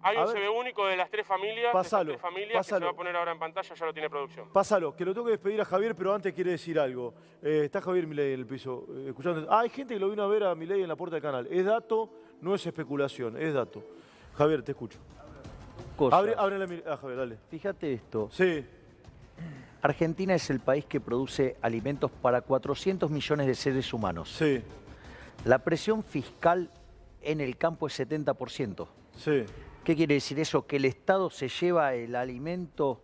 Hay A un ver. CBU único de las tres familias. de esas Pásalo, tres familias que se pásalo. va a poner ahora en pantalla, ya lo tiene producción. Pásalo, que lo tengo que despedir a Javier, pero antes quiere decir algo. Está Javier Milei en el piso, escuchando. Hay gente que lo vino a ver a Milei en la puerta del canal. Es dato, no es especulación, es dato. Javier, te escucho. Cosas. Ábrele a Javier, dale. Fíjate esto. Sí, Argentina es el país que produce alimentos para 400 millones de seres humanos. sí, La presión fiscal en el campo es 70%. sí. ¿Qué quiere decir eso? Que el Estado se lleva el alimento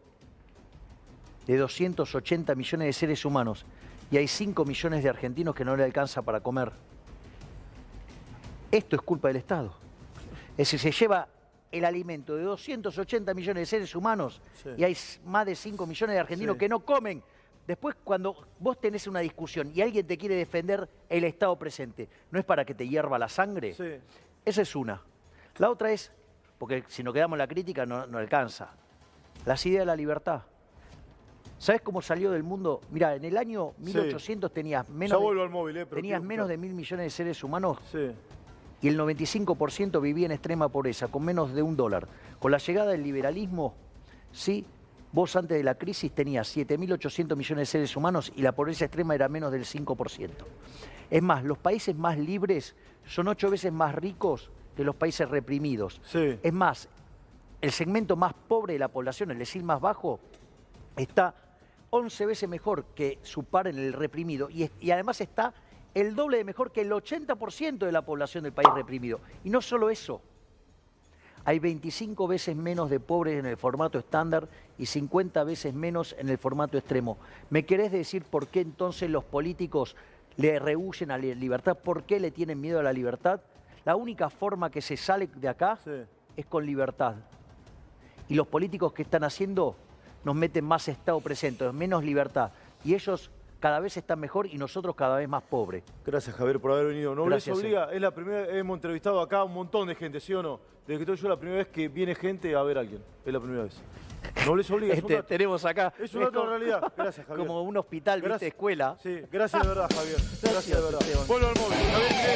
de 280 millones de seres humanos y hay 5 millones de argentinos que no le alcanza para comer. Esto es culpa del Estado. Es decir, se lleva el alimento de 280 millones de seres humanos Sí. y hay más de 5 millones de argentinos Sí. que no comen. Después, cuando vos tenés una discusión y alguien te quiere defender el Estado presente, ¿no es para que te hierva la sangre? Sí. Esa es una. La otra es, porque si nos quedamos en la crítica no alcanza, las ideas de la libertad. ¿Sabés cómo salió del mundo? Mira, en el año 1800 tenías Ya menos, vuelvo al móvil, pero tenías quiero- menos de 1.000 millones de seres humanos Sí, y el 95% vivía en extrema pobreza, con menos de $1. Con la llegada del liberalismo, sí, vos antes de la crisis tenías 7.800 millones de seres humanos y la pobreza extrema era menos del 5%. Es más, los países más libres son 8 veces más ricos que los países reprimidos. sí. Es más, el segmento más pobre de la población, el decil más bajo, está 11 veces mejor que su par en el reprimido y además está el doble de mejor que el 80% de la población del país reprimido. Y no solo eso, hay 25 veces menos de pobres en el formato estándar y 50 veces menos en el formato extremo. ¿Me querés decir por qué entonces los políticos le rehúyen a la libertad? ¿Por qué le tienen miedo a la libertad? La única forma que se sale de acá Sí. es con libertad. Y los políticos que están haciendo nos meten más Estado presente, menos libertad. Y ellos cada vez están mejor y nosotros cada vez más pobres. Gracias, Javier, por haber venido. Nobleza Gracias, Obliga, es la primera, hemos entrevistado acá a un montón de gente, ¿sí o no? Desde que estoy yo, la primera vez que viene gente a ver a alguien. Es la primera vez. Nobleza Obliga, es un dato. Tenemos acá. Es un dato de realidad. Gracias, Javier. Como un hospital, Gracias. ¿viste? Escuela. Sí, gracias de verdad, Javier. Gracias de verdad. Esteban. Vuelvo al móvil. Javier,